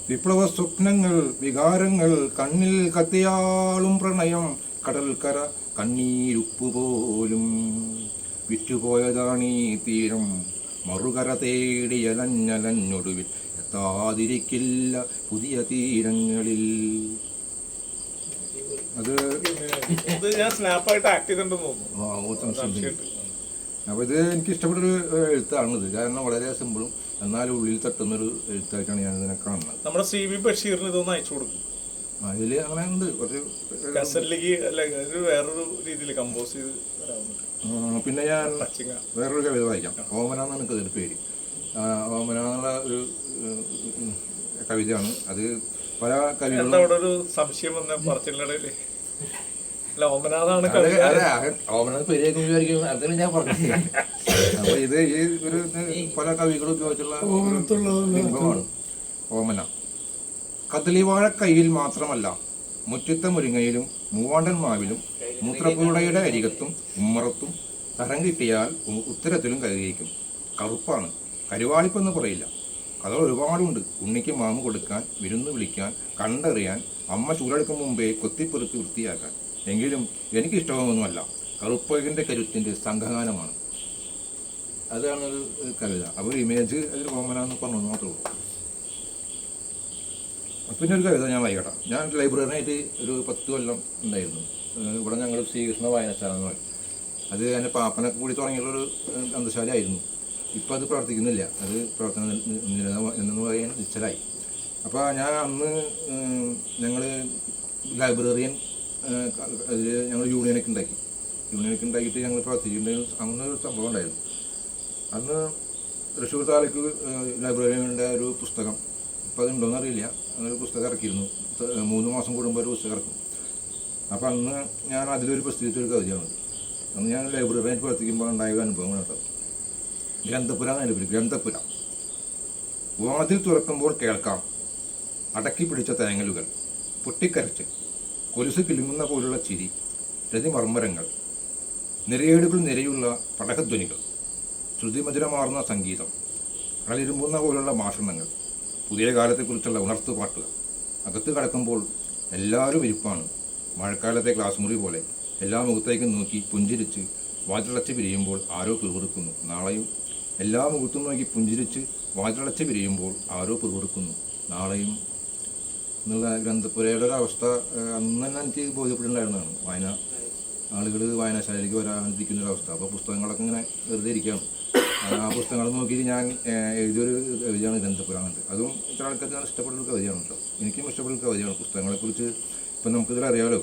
വിപ്ലവ സ്വപ്നങ്ങൾ വികാരങ്ങൾ കണ്ണിൽ കത്തിയാളും പ്രണയം കടൽക്കര കണ്ണീരുപ്പു പോലും വിറ്റുപോയതാണീ തീരം മറുകര തേടിയലഞ്ഞലഞ്ഞൊടുവിൽ എത്താതിരിക്കില്ല പുതിയ തീരങ്ങളിൽ. അത് ഇത് ഞാൻ സ്നാപ്പായിട്ട് ആക്ട് ചെയ്തിട്ടുണ്ടെന്ന് തോന്നുന്നു. സംശയമുണ്ട്. അപ്പോൾ ഇത് എനിക്ക് ഇഷ്ടപ്പെട്ടൊരു എഴുത്താണിത്. കാരണം വളരെ സിമ്പിളും എന്നാലും ഉള്ളിൽ തട്ടുന്നൊരു എഴുത്തായിട്ടാണ് ഞാൻ ഇതിനെ കാണുന്നത്. നമ്മുടെ CV ബഷീറിന് ഇതൊന്ന് അയച്ചു കൊടുക്കും. അതിൽ അങ്ങനെ ഉണ്ട് കുറച്ച്. ഗസലിലേക്ക് അല്ല ഒരു വേറൊരു രീതിയിൽ കമ്പോസ് ചെയ്ത് വരാവുന്നുണ്ട്. പിന്നെ ഞാൻ ടച്ചിങ്. വേറൊരു കവിത വായിക്കാം. ഓമന എന്നാണ് എനിക്കതിൻ്റെ പേര്. ഓമന എന്നുള്ള ഒരു കവിതയാണ്. അത് പല കവികളും അവിടെ ഒരു സംശയം വന്ന പറച്ചിലിനിടയില് അല്ല ഓമനാഥാണ് ഓമന പേരേക്ക് വിചാരിക്കും. അതിന് ഞാൻ പറഞ്ഞു. അപ്പോൾ ഇത് ഈ ഒരു പല കവികളും ഉപയോഗിച്ചുള്ള ബിംബമാണ് ഓമന. കദളിവാഴ കയ്യിൽ മാത്രമല്ല മുറ്റത്തെ മുരിങ്ങയിലും മൂവാണ്ടൻ മാവിലും മൂത്രപ്പുഴയുടെ അരികത്തും ഉമ്മറത്തും തരം കിട്ടിയാൽ ഉത്തരത്തിലും കയറിയിരിക്കും. കറുപ്പാണ്, കരുവാളിപ്പെന്ന് പറയില്ല. കഥ ഒരുപാടുണ്ട്. ഉണ്ണിക്ക് മാമു കൊടുക്കാൻ, വിരുന്ന് വിളിക്കാൻ, കണ്ടറിയാൻ, അമ്മ ചൂടെടുക്കും മുമ്പേ കൊത്തിപ്പെറുക്കി വൃത്തിയാക്കാൻ. എങ്കിലും എനിക്കിഷ്ടമൊന്നുമല്ല. കറുപ്പകിൻ്റെ കരുത്തിൻ്റെ സംഘഗാനമാണ്. അതാണ് ഒരു കവിത. അപ്പോൾ ഇമേജ് അതിൽ ഓമന എന്ന് പറഞ്ഞു മാത്രമേ ഉള്ളൂ. പിന്നെ ഒരു കവിത ഞാൻ വായിക്കട്ടെ. ഞാൻ ലൈബ്രറിനായിട്ട് ഒരു 10 കൊല്ലം ഉണ്ടായിരുന്നു. ഇവിടെ ഞങ്ങൾ ശ്രീകൃഷ്ണ വായനശാല എന്ന് പറയും. അത് എൻ്റെ പാപ്പനൊക്കെ കൂടി തുടങ്ങിയുള്ളൊരു ഗ്രന്ഥശാലയായിരുന്നു. ഇപ്പോൾ അത് പ്രവർത്തിക്കുന്നില്ല. അത് പ്രവർത്തനം എന്ന് പറയാൻ നിശ്ചലായി. അപ്പോൾ ഞാൻ അന്ന് ഞങ്ങൾ ലൈബ്രറിയൻ അതിൽ ഞങ്ങൾ യൂണിയനൊക്കെ ഉണ്ടാക്കിയിട്ട് ഞങ്ങൾ പ്രവർത്തിച്ചിട്ടുണ്ടെങ്കിൽ അങ്ങനെ ഒരു സംഭവം ഉണ്ടായിരുന്നു. അന്ന് തൃശ്ശൂർ താലൂക്ക് ലൈബ്രറിയുടെ ഒരു പുസ്തകം, ഇപ്പോൾ അതുണ്ടോയെന്ന് അറിയില്ല, അങ്ങനെ ഒരു പുസ്തകം ഇറക്കിയിരുന്നു. 3 മാസം കൂടുമ്പോൾ ഒരു പുസ്തകം ഇറക്കും. അപ്പോൾ അന്ന് ഞാൻ അതിലൊരു പ്രസിദ്ധീകരിച്ചൊരു കവിതയാണ്. അന്ന് ഞാൻ ലൈബ്രറിയായിട്ട് പ്രവർത്തിക്കുമ്പോൾ ഉണ്ടായ ഒരു അനുഭവം കേട്ടത്. ഗ്രന്ഥപുര എന്നതിൻ്റെ പേര്. ഗ്രന്ഥപുര. വാതിൽ തുറക്കുമ്പോൾ കേൾക്കാം അടക്കി പിടിച്ച തേങ്ങലുകൾ, പൊട്ടിക്കരച്ച് കൊലുസ് കിലുങ്ങുന്ന പോലുള്ള ചിരി, രതിമർമ്മരങ്ങൾ, നിരയേടുകൾ നിരയുള്ള പടകധ്വനികൾ, ശ്രുതിമധുരമാർന്ന സംഗീതം, കളിരുമ്പുന്ന പോലുള്ള ഭാഷണങ്ങൾ, പുതിയ കാലത്തെക്കുറിച്ചുള്ള ഉണർത്തുപാട്ടുകൾ. അകത്ത് കടക്കുമ്പോൾ എല്ലാവരും ഇരിപ്പാണ്. മഴക്കാലത്തെ ക്ലാസ് മുറി പോലെ എല്ലാ മുഖത്തേക്കും നോക്കി പുഞ്ചിരിച്ച് വാതിലടച്ച് പിരിയുമ്പോൾ ആരോ പിറുപിറുക്കുന്നു. നാളെയും എല്ലാ മുഖത്തും നോക്കി പുഞ്ചിരിച്ച് വാതിലടച്ച് പിരിയുമ്പോൾ ആരോ പിറുപിറുക്കുന്നു. നാളെയും എന്നുള്ള ഗ്രന്ഥപുരയുടെ ഒരു അവസ്ഥ അന്ന് തന്നെ എനിക്ക് ബോധ്യപ്പെട്ടിട്ടുണ്ടായിരുന്നതാണ്. ആളുകൾ വായനശാലയിലേക്ക് വരാണ്ടിരിക്കുന്നൊരവസ്ഥ. അപ്പോൾ പുസ്തകങ്ങളൊക്കെ ഇങ്ങനെ വെറുതെ ഇരിക്കുകയാണ്. ആ പുസ്തകങ്ങൾ നോക്കിയിട്ട് ഞാൻ എഴുതിയൊരു കവിതയാണ് ഗ്രന്ഥപുര എന്നുണ്ട്. അതും ഇത്ര ആൾക്കാർക്ക് ഞാൻ ഇഷ്ടപ്പെട്ടൊരു കവിതയാണ് കേട്ടോ. എനിക്കും ഇഷ്ടപ്പെട്ടൊരു കവിതയാണ്. പുസ്തകങ്ങളെക്കുറിച്ച് ഇപ്പം നമുക്കിതിൽ അറിയാമല്ലോ,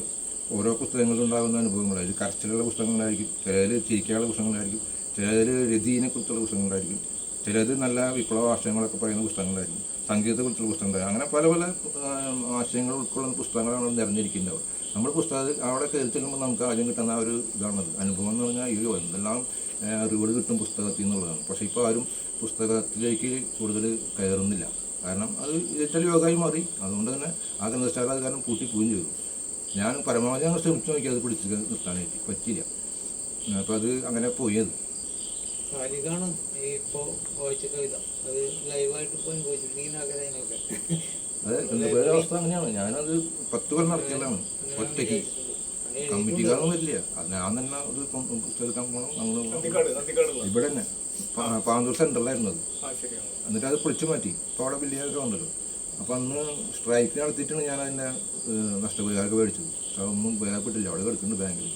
ഓരോ പുസ്തകങ്ങളിലും ഉണ്ടാകുന്ന അനുഭവങ്ങളായിരിക്കും. കരച്ചിലുള്ള പുസ്തകങ്ങളായിരിക്കും, ചിലതിൽ ചിരിക്കാനുള്ള പുസ്തകങ്ങളായിരിക്കും, ചിലതിൽ രതിനെക്കുറിച്ചുള്ള പുസ്തകങ്ങളായിരിക്കും, ചിലത് നല്ല വിപ്ലവ ആശയങ്ങളൊക്കെ പറയുന്ന പുസ്തകങ്ങളായിരിക്കും, സംഗീതത്തെക്കുറിച്ചുള്ള പുസ്തകങ്ങളായിരിക്കും. അങ്ങനെ പല പല ആശയങ്ങൾ ഉൾക്കൊള്ളുന്ന പുസ്തകങ്ങളാണ് നിറഞ്ഞിരിക്കുന്നത്. നമ്മൾ പുസ്തകത്തിൽ അവിടെ കയറി ചെല്ലുമ്പോൾ നമുക്ക് ആദ്യം കിട്ടുന്ന ആ ഒരു ഇതാണത്. അനുഭവം എന്ന് പറഞ്ഞാൽ അയ്യോ എന്തെല്ലാം അറിവുകൾ കിട്ടും പുസ്തകത്തിൽ നിന്നുള്ളതാണ്. പക്ഷേ ഇപ്പോൾ ആരും പുസ്തകത്തിലേക്ക് കൂടുതൽ കയറുന്നില്ല. കാരണം അത് ഏറ്റവും യോഗമായി മാറി. അതുകൊണ്ട് തന്നെ ആ ഗ്രന്ഥശാല അത് കാരണം പൂട്ടിപ്പോവുകയും ചെയ്തു. ഞാൻ പരമാവധി ഞങ്ങൾ ശ്രമിച്ചു നോക്കി അത് പിടിച്ച് നിർത്താനായിട്ട് പറ്റില്ല. അപ്പോൾ അത് അങ്ങനെ പോയത്. കാലികാണ് ഇപ്പോൾ വായിച്ച കവിത. അത് ലൈവായിട്ട് ഇപ്പോൾ അനുഭവിച്ചിട്ടുണ്ടെങ്കിൽ അതെ, ഗ്രന്ഥപുരയുടെ അവസ്ഥ അങ്ങനെയാണ്. ഞാനത് 10 കൊല്ലം നടത്തിയതാണ് ഒറ്റയ്ക്ക്. കമ്മിറ്റിക്കാരൊന്നും വരില്ല. ഞാൻ തന്നെ ഒരു പുസ്തകം എടുക്കാൻ പോകണം. നമ്മൾ ഇവിടെ തന്നെ പാന്തൂർ സെൻറ്ററിലായിരുന്നു അത്. എന്നിട്ട് അത് പൊളിച്ചു മാറ്റി. ഇപ്പോൾ അവിടെ വലിയ വന്നല്ലോ. അപ്പോൾ അന്ന് സ്ട്രൈക്ക് നടത്തിയിട്ടാണ് ഞാൻ അതിൻ്റെ നഷ്ടപരിഹാരമൊക്കെ മേടിച്ചത്. പക്ഷെ അതൊന്നും ഉപയോഗപ്പെട്ടില്ല. അവിടെ കിടക്കുന്നുണ്ട് ബാങ്കിൽ.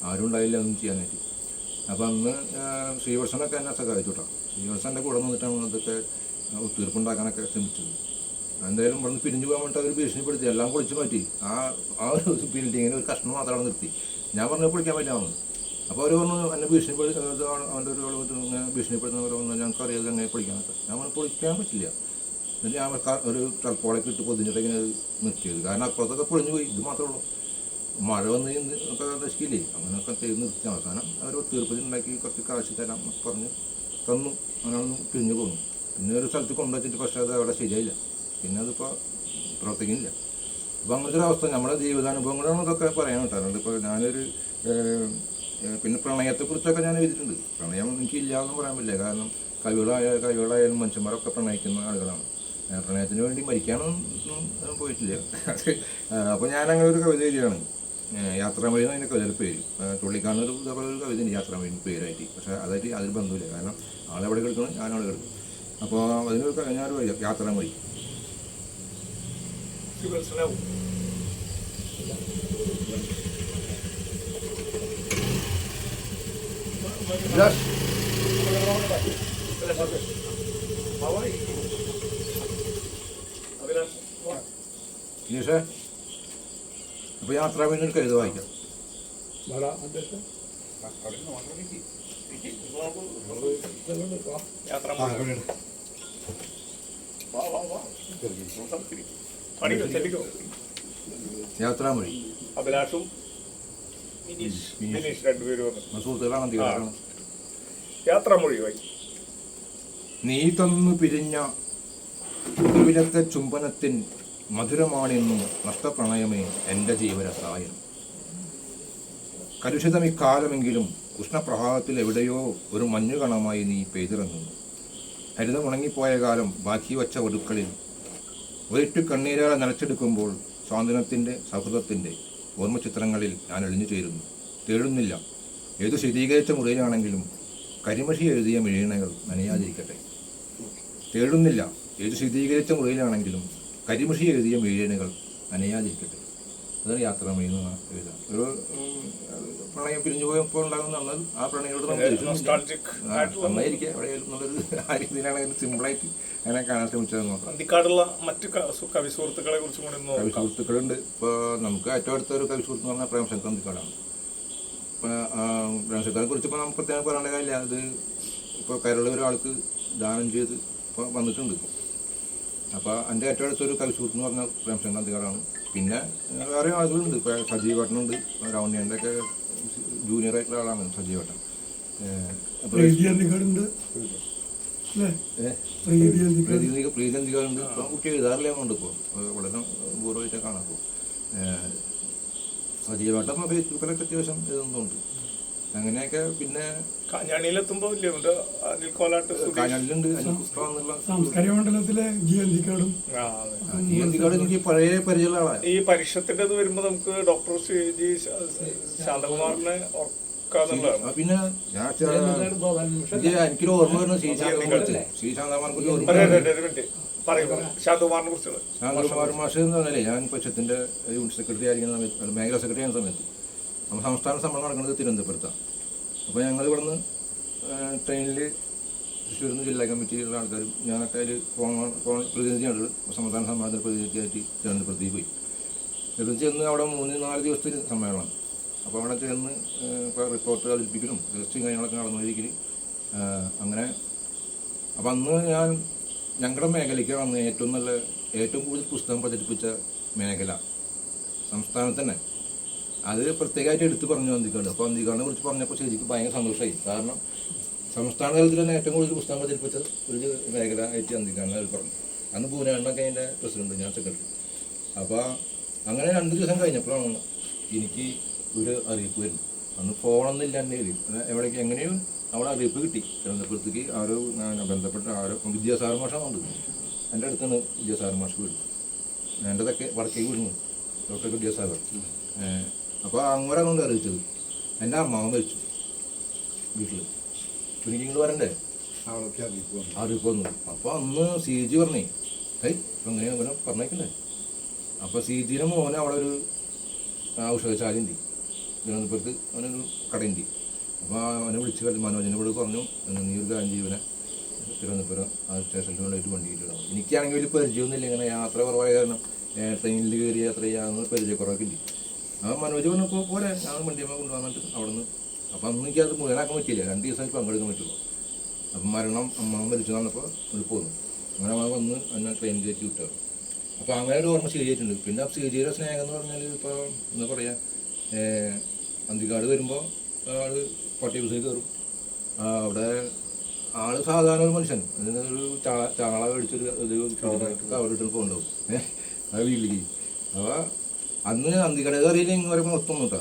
ആരും ഉണ്ടായില്ല ഒന്നും ചെയ്യാനായിട്ട്. അപ്പോൾ അന്ന് ശ്രീവർഷനൊക്കെ എന്നെ സഹായിച്ചു കേട്ടോ. ശ്രീവർഷൻ്റെ കൂടെ നിന്നിട്ടാണ് അതൊക്കെ ഒത്തുതീർപ്പുണ്ടാക്കാനൊക്കെ ശ്രമിച്ചത്. എന്തായാലും ഇവിടുന്ന് പിരിഞ്ഞു പോകാൻ വേണ്ടിയിട്ട് അവർ ഭീഷണിപ്പെടുത്തി. എല്ലാം പൊളിച്ചു മാറ്റി. ആ ഒരു ബിൽഡിങ്ങിന് ഒരു കഷ്ണം മാത്രം അവിടെ നിർത്തി. ഞാൻ പറഞ്ഞു പൊളിക്കാൻ പറ്റാമെന്ന്. അപ്പോൾ അവർ പറഞ്ഞു എന്നെ ഭീഷണിപ്പെടുത്തി, അവൻ്റെ ഒരു ഭീഷണിപ്പെടുത്തുന്നവർ പറഞ്ഞു ഞങ്ങൾക്ക് അറിയാതെ എങ്ങനെ പൊളിക്കാനൊക്കെ. ഞാൻ പറഞ്ഞു പൊളിക്കാൻ പറ്റില്ല. എന്നിട്ട് ഞാൻ ഒരു തൽപ്പോളൊക്കെ ഇട്ട് പൊതിഞ്ഞിട്ട് ഇങ്ങനെ നിർത്തിയത്. കാരണം അപ്പുറത്തൊക്കെ പൊളിഞ്ഞു പോയി. ഇത് മാത്രമേ ഉള്ളൂ. മഴ വന്ന് ഒക്കെ നശിക്കില്ലേ. അങ്ങനെയൊക്കെ ചെയ്ത് നിർത്തി. അവസാനം അവർ തീർപ്പതിലുണ്ടാക്കി കുറച്ച് കാശ് തരാം പറഞ്ഞ് തന്നു. അങ്ങനെയൊന്നും പിരിഞ്ഞു പോന്നു. പിന്നെ ഒരു സ്ഥലത്ത് കൊണ്ടുവച്ചിട്ട് പക്ഷേ അത് അവിടെ ശരിയായില്ല. പിന്നെ അതിപ്പോൾ പ്രവർത്തിക്കുന്നില്ല. അപ്പോൾ അങ്ങനത്തെ ഒരു അവസ്ഥ നമ്മുടെ ജീവിതാനുഭവങ്ങളാണ് ഇതൊക്കെ പറയാൻ കിട്ടാറുണ്ട്. ഇപ്പോൾ ഞാനൊരു പിന്നെ പ്രണയത്തെക്കുറിച്ചൊക്കെ ഞാൻ എഴുതിയിട്ടുണ്ട്. പ്രണയം എനിക്കില്ല എന്ന് പറയാൻ പറ്റില്ല. കാരണം കവികളായാലും മനുഷ്യന്മാരൊക്കെ പ്രണയിക്കുന്ന ആളുകളാണ്. പ്രണയത്തിന് വേണ്ടി മരിക്കാനൊന്നും പോയിട്ടില്ല. അപ്പോൾ ഞാനങ്ങനെ ഒരു കവിത എഴുതിയാണ്, യാത്രാമൊഴി എന്ന് അതിൻ്റെ കവിതയുടെ പേര്. തുള്ളിക്കാണൊരു ഇതേപോലെ ഒരു കവിതയുണ്ട് യാത്രാമൊഴി പേരായിട്ട്. പക്ഷേ അതായിട്ട് അതിൽ ബന്ധമില്ല, കാരണം ആളെവിടെ കിടക്കണം, ഞാനവിടെ കിടക്കും. അപ്പോൾ അതിനൊരു ഞാനൊരു വഴി യാത്രാമൊഴി. നിഷേ, അപ്പോൾ യാത്രാമൊഴി ഒരു കവിത വായിക്കാം. യാത്രാമൊഴി. അഭിലാഷും ബിനീഷ് രണ്ടുപേരും സുഹൃത്തുക്കളാണ് അധികാരം. യാത്രാമൊഴി വായി. നീ തന്നു പിരിഞ്ഞ ഒടുവിലത്തെ ചുംബനത്തിൻ മധുരമാണെന്നും നഷ്ടപ്രണയമേ എൻ്റെ ജീവരസായനം. കലുഷിതമിക്കാലമെങ്കിലും ഉഷ്ണപ്രഭാതത്തിൽ എവിടെയോ ഒരു മഞ്ഞുകണമായി നീ പെയ്തിറങ്ങുന്നു. ഹരിതമുണങ്ങിപ്പോയ കാലം ബാക്കി വച്ച ഒടുക്കളിൽ ഒരിറ്റു കണ്ണീരാളെ നനച്ചെടുക്കുമ്പോൾ സ്വാതന്ത്ര്യത്തിൻ്റെ സൗഹൃദത്തിൻ്റെ ഓർമ്മചിത്രങ്ങളിൽ ഞാൻ അഴിഞ്ഞു ചേരുന്നു. തേടുന്നില്ല ഏതു ശീതീകരിച്ച മുറിയിലാണെങ്കിലും കരിമഷി എഴുതിയ മിഴീണകൾ നനയാതിരിക്കട്ടെ. തേടുന്നില്ല ഏതു ശീതീകരിച്ച മുറിയിലാണെങ്കിലും കരിമഷി എഴുതിയ മിഴീണകൾ നനയാതിരിക്കട്ടെ. അതാണ് യാത്രാമൊഴി എന്ന് എഴുതാം. ഒരു പ്രണയം പിരിഞ്ഞു പോയപ്പോൾ ഉണ്ടാകുന്ന ആ പ്രണയോട് നന്നായിരിക്കുക എവിടെയായാലും എന്നുള്ളൊരു ആ രീതിയിലാണെങ്കിലും സിമ്പിളായിട്ട് അങ്ങനെ കാണാൻ ശ്രമിച്ചത് നോക്കാം. അന്തിക്കാടുള്ള മറ്റു കവി സുഹൃത്തുക്കളെ കുറിച്ച് കവി സുഹൃത്തുക്കളുണ്ട്. ഇപ്പോൾ നമുക്ക് ഏറ്റവും അടുത്തൊരു കവി സുഹൃത്ത് എന്ന് പറഞ്ഞാൽ പ്രേംശങ്കർ അന്തിക്കാടാണ്. ഇപ്പോൾ പ്രേംശങ്കറെ കുറിച്ച് ഇപ്പോൾ നമുക്ക് പ്രത്യേകം പറയേണ്ട കാര്യമില്ല. അത് ഇപ്പോൾ കരളുള്ള ഒരാൾക്ക് ദാനം ചെയ്ത് ഇപ്പോൾ വന്നിട്ടുണ്ട്. അപ്പോൾ എൻ്റെ ഏറ്റവും അടുത്തൊരു കവി സുഹൃത്ത് എന്ന് പറഞ്ഞാൽ പ്രേംശങ്കർ അന്തിക്കാടാണ്. പിന്നെ വേറെ ആളുകളുണ്ട്. ഇപ്പോൾ സജീവേട്ടനുണ്ട്, രാവണ്യൻ്റെ ഒക്കെ ജൂനിയറായിട്ടുള്ള ആളാണ് സജീവേട്ടൻ. പ്രീതി അന്തിക്കാടുണ്ട്. ഇപ്പം കുട്ടി എഴുതാറില്ല കൊണ്ട് ഇപ്പോൾ വളരെ പൂർവ്വമായിട്ട് കാണാം. ഇപ്പോൾ സജീവേട്ടൻ ഫേസ്ബുക്കിലൊക്കെ അത്യാവശ്യം എഴുതുന്നുണ്ട്. അങ്ങനെയൊക്കെ. പിന്നെ കാഞ്ഞാണിയിലെത്തുമ്പോൾ കാഞ്ഞാണിയിലുണ്ട് അനിൽപുഷ്പ എന്നുള്ള സാംസ്കാരിക മണ്ഡലത്തിലെ ജി അന്തിക്കാടും. ജി അന്തിക്കാട് എനിക്ക് പഴയ പരിചയമുള്ള ആളാണ്. ഈ പരിഷത്തിന്റെ വരുമ്പോ നമുക്ക് ഡോക്ടർ ജി ശാന്തകുമാറിനെ പിന്നെ ഞാൻ എനിക്കൊരു ഓർമ്മ വരുന്നത് ശ്രീശാന്തകുമാറിനെ കുറിച്ച് ഓർമ്മ. ശാന്തകുമാർ മാഷ് എന്ന് പറഞ്ഞാലേ ഞാൻ പക്ഷത്തിന്റെ യൂണിറ്റ് സെക്രട്ടറി ആയിരിക്കുന്ന സമയത്ത്, മേഖലാ സെക്രട്ടറി ആയിരുന്ന സമയത്ത് നമ്മൾ സംസ്ഥാന സമ്മേളനം നടക്കുന്നത് തിരുവനന്തപുരത്താണ്. അപ്പോൾ ഞങ്ങൾ ഇവിടുന്ന് ട്രെയിനിൽ തൃശ്ശൂരിൽ നിന്ന് ജില്ലാ കമ്മിറ്റിയിലുള്ള ആൾക്കാരും ഞാനൊക്കെ അതിൽ പ്രതിനിധിയാണ് സംസ്ഥാന സമ്മേളനത്തിൽ പ്രതിനിധിയായിട്ട് തിരുവനന്തപുരത്തേക്ക് പോയി. ഇവിടെ ചെന്ന് അവിടെ 3-4 ദിവസത്തെ സമ്മേളനം. അപ്പോൾ അവിടെ ചെന്ന് ഇപ്പോൾ റിപ്പോർട്ട് അവതരിപ്പിക്കലും രജിസ്ട്രിങ് കാര്യങ്ങളൊക്കെ നടന്നുകൊണ്ടിരിക്കൽ അങ്ങനെ. അപ്പം അന്ന് ഞാൻ ഞങ്ങളുടെ മേഖലയ്ക്ക് വന്ന് ഏറ്റവും കൂടുതൽ പുസ്തകം പ്രചരിപ്പിച്ച മേഖല സംസ്ഥാനത്ത് തന്നെ. അത് പ്രത്യേകമായിട്ട് എടുത്ത് പറഞ്ഞു അന്തിക്കാട്. അപ്പോൾ അന്തിക്കാടിനെ കുറിച്ച് പറഞ്ഞപ്പോൾ ശരിക്കും ഭയങ്കര സന്തോഷമായി. കാരണം സംസ്ഥാന തലത്തിൽ തന്നെ ഏറ്റവും കൂടുതൽ പുസ്തകം പ്രചരിപ്പിച്ച ഒരു മേഖല ആയിട്ട് അന്തിക്കാടിനെ അവർ പറഞ്ഞു. അന്ന് പൂനാടിനൊക്കെ അതിൻ്റെ പ്രസിഡന്റ്, ഞാൻ സെക്രട്ടറി. അപ്പോൾ അങ്ങനെ 2 ദിവസം കഴിഞ്ഞപ്പോഴാണ് എനിക്ക് ഒരു അറിയിപ്പ് വരുന്നു. അന്ന് ഫോണൊന്നുമില്ല എൻ്റെ കയ്യിൽ. എവിടേക്ക് എങ്ങനെയും അവിടെ അറിയിപ്പ് കിട്ടി. തിരുവനന്തപുരത്തേക്ക് ആരോ ബന്ധപ്പെട്ട ആരോ വിദ്യാസാഗർ മാഷാണുണ്ട്. എൻ്റെ അടുത്താണ് വിദ്യാസാഗർ മാഷ് വീട്. എൻ്റെതൊക്കെ വടക്കേക്ക് വിടുന്നു, ഡോക്ടർ വിദ്യാസാഗർ. അപ്പോൾ അങ്ങനെ കൊണ്ട് അറിയിച്ചത് എൻ്റെ അമ്മാവൻ മരിച്ചു വീട്ടിൽ. എനിക്ക് ഇങ്ങോട്ട് വരണ്ടേ, അറിയിപ്പ് വന്നു. അപ്പോൾ അന്ന് CG പറഞ്ഞേ ഇപ്പം എങ്ങനെയാ അങ്ങനെ പറഞ്ഞേക്കണ്ടേ. അപ്പോൾ CGയുടെ മോനെ അവിടെ ഒരു ഔഷധശാലയുണ്ട് തിരുവനന്തപുരത്ത്, അവനൊരു കടയുണ്ട്. അപ്പോൾ അവനെ വിളിച്ച് മനോജനെ ഇവിടെ പറഞ്ഞു, നീ ഒരു കാര്യം ജീവനെ തിരുവനന്തപുരം ആ സ്റ്റേഷനിൽ കൊണ്ടുപോയിട്ട് വണ്ടി കിട്ടണം. എനിക്കാണെങ്കിൽ വലിയ പരിചയമൊന്നുമില്ല, ഇങ്ങനെ യാത്ര കുറവായ കാരണം ട്രെയിനിൽ കയറി യാത്ര ചെയ്യാമെന്ന് പരിചയക്കുറവൊക്കെ ഉണ്ട്. ആ മനോജ് പറഞ്ഞപ്പോൾ പോരെ ഞാൻ വണ്ടിയമ്മ കൊണ്ടുവന്നിട്ട് അവിടെ നിന്ന്. അപ്പോൾ അന്ന് എനിക്കത് മുഴുവനാക്കാൻ പറ്റിയില്ല, 2 ദിവസമായിട്ട് പങ്കെടുക്കാൻ പറ്റുള്ളൂ. അപ്പം അമ്മ മരിച്ചു വന്നപ്പോൾ ഒരു പോന്നു. അങ്ങനെ അവൻ വന്ന് എന്നെ ട്രെയിൻ കയറ്റി വിട്ടു. അപ്പോൾ അങ്ങനെ ഒരു ഓർമ്മ ശരിയായിട്ടുണ്ട്. പിന്നെ CGയുടെ സ്നേഹം എന്ന് പറഞ്ഞാൽ ഇപ്പോൾ എന്താ പറയുക, അന്തിക്കാട് വരുമ്പോൾ ആൾ പട്ടി ബസ്സിൽ കയറും. അവിടെ ആൾ സാധാരണ ഒരു മനുഷ്യൻ, അതിനൊരു ചാള മേടിച്ചൊരു കവറിട്ട് കൊണ്ടുപോകും അത് വീട്ടിലേക്ക്. അപ്പോൾ അന്ന് അന്തിക്കട കയറിയില്ല ഇങ്ങനെ മൊത്തം നോട്ടാ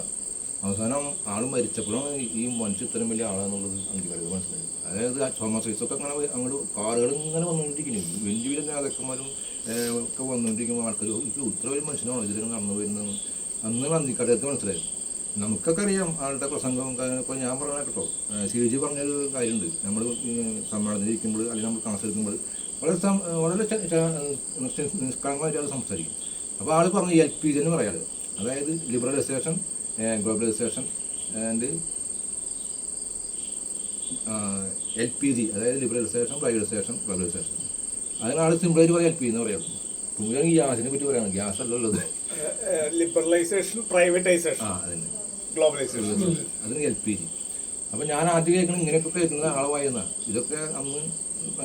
അവസാനം ആൾ മരിച്ചപ്പോഴാണ് ഈ മനുഷ്യ ഇത്രയും വലിയ ആളാണെന്നുള്ളത് അന്തിക്കാലത്ത് മനസ്സിലായത്. അതായത് ആ തോമസ് ഐസൊക്കെ അങ്ങനെ അങ്ങോട്ട് കാറുകൾ ഇങ്ങനെ വന്നുകൊണ്ടിരിക്കുന്നു, വലിയ വലിയ നേതാക്കന്മാരും ഒക്കെ വന്നുകൊണ്ടിരിക്കുമ്പോൾ ആൾക്കാർ ഇത്ര വലിയ മനുഷ്യനാണോ ഇതിലൊക്കെ നടന്നു വരുന്നത് അന്ന് അന്തിക്കാലത്ത് മനസ്സിലായത്. നമുക്കൊക്കെ അറിയാം ആളുടെ പ്രസംഗം. ഇപ്പോൾ ഞാൻ പറഞ്ഞ കേട്ടോ, CG പറഞ്ഞൊരു കാര്യമുണ്ട്. നമ്മൾ സമ്മേളനത്തിൽ ഇരിക്കുമ്പോൾ അല്ലെങ്കിൽ നമ്മൾ ക്ലാസ് എടുക്കുമ്പോൾ വളരെ നിഷ്കളങ്കമായിട്ട് അത് സംസാരിക്കും. അപ്പോൾ ആൾ പറഞ്ഞ LPG എന്ന് പറയാറ്, അതായത് ലിബറലൈസേഷൻ, ഗ്ലോബലൈസേഷൻ ആൻഡ് LPG, അതായത് ലിബറലൈസേഷൻ, പ്രൈവറ്റൈസേഷൻ, ഗ്ലോബലൈസേഷൻ. അതിനാൾ സിമ്പിളായിട്ട് പറയാം LPG എന്ന് പറയാം. പുള്ളിയാണ് ഗ്യാസിനെ പറ്റി പറയാണ്, ഗ്യാസ് അല്ലുള്ളത്. ലിബറലൈസേഷൻ, പ്രൈവറ്റൈസേഷൻ, അതന്നെ ഗ്ലോബലൈസേഷൻ, അതിന് LPG. അപ്പം ഞാൻ ആദ്യം കേൾക്കുന്നത് ഇങ്ങനെയൊക്കെ കേൾക്കുന്നത് ആളവായെന്നാണ്. ഇതൊക്കെ അന്ന്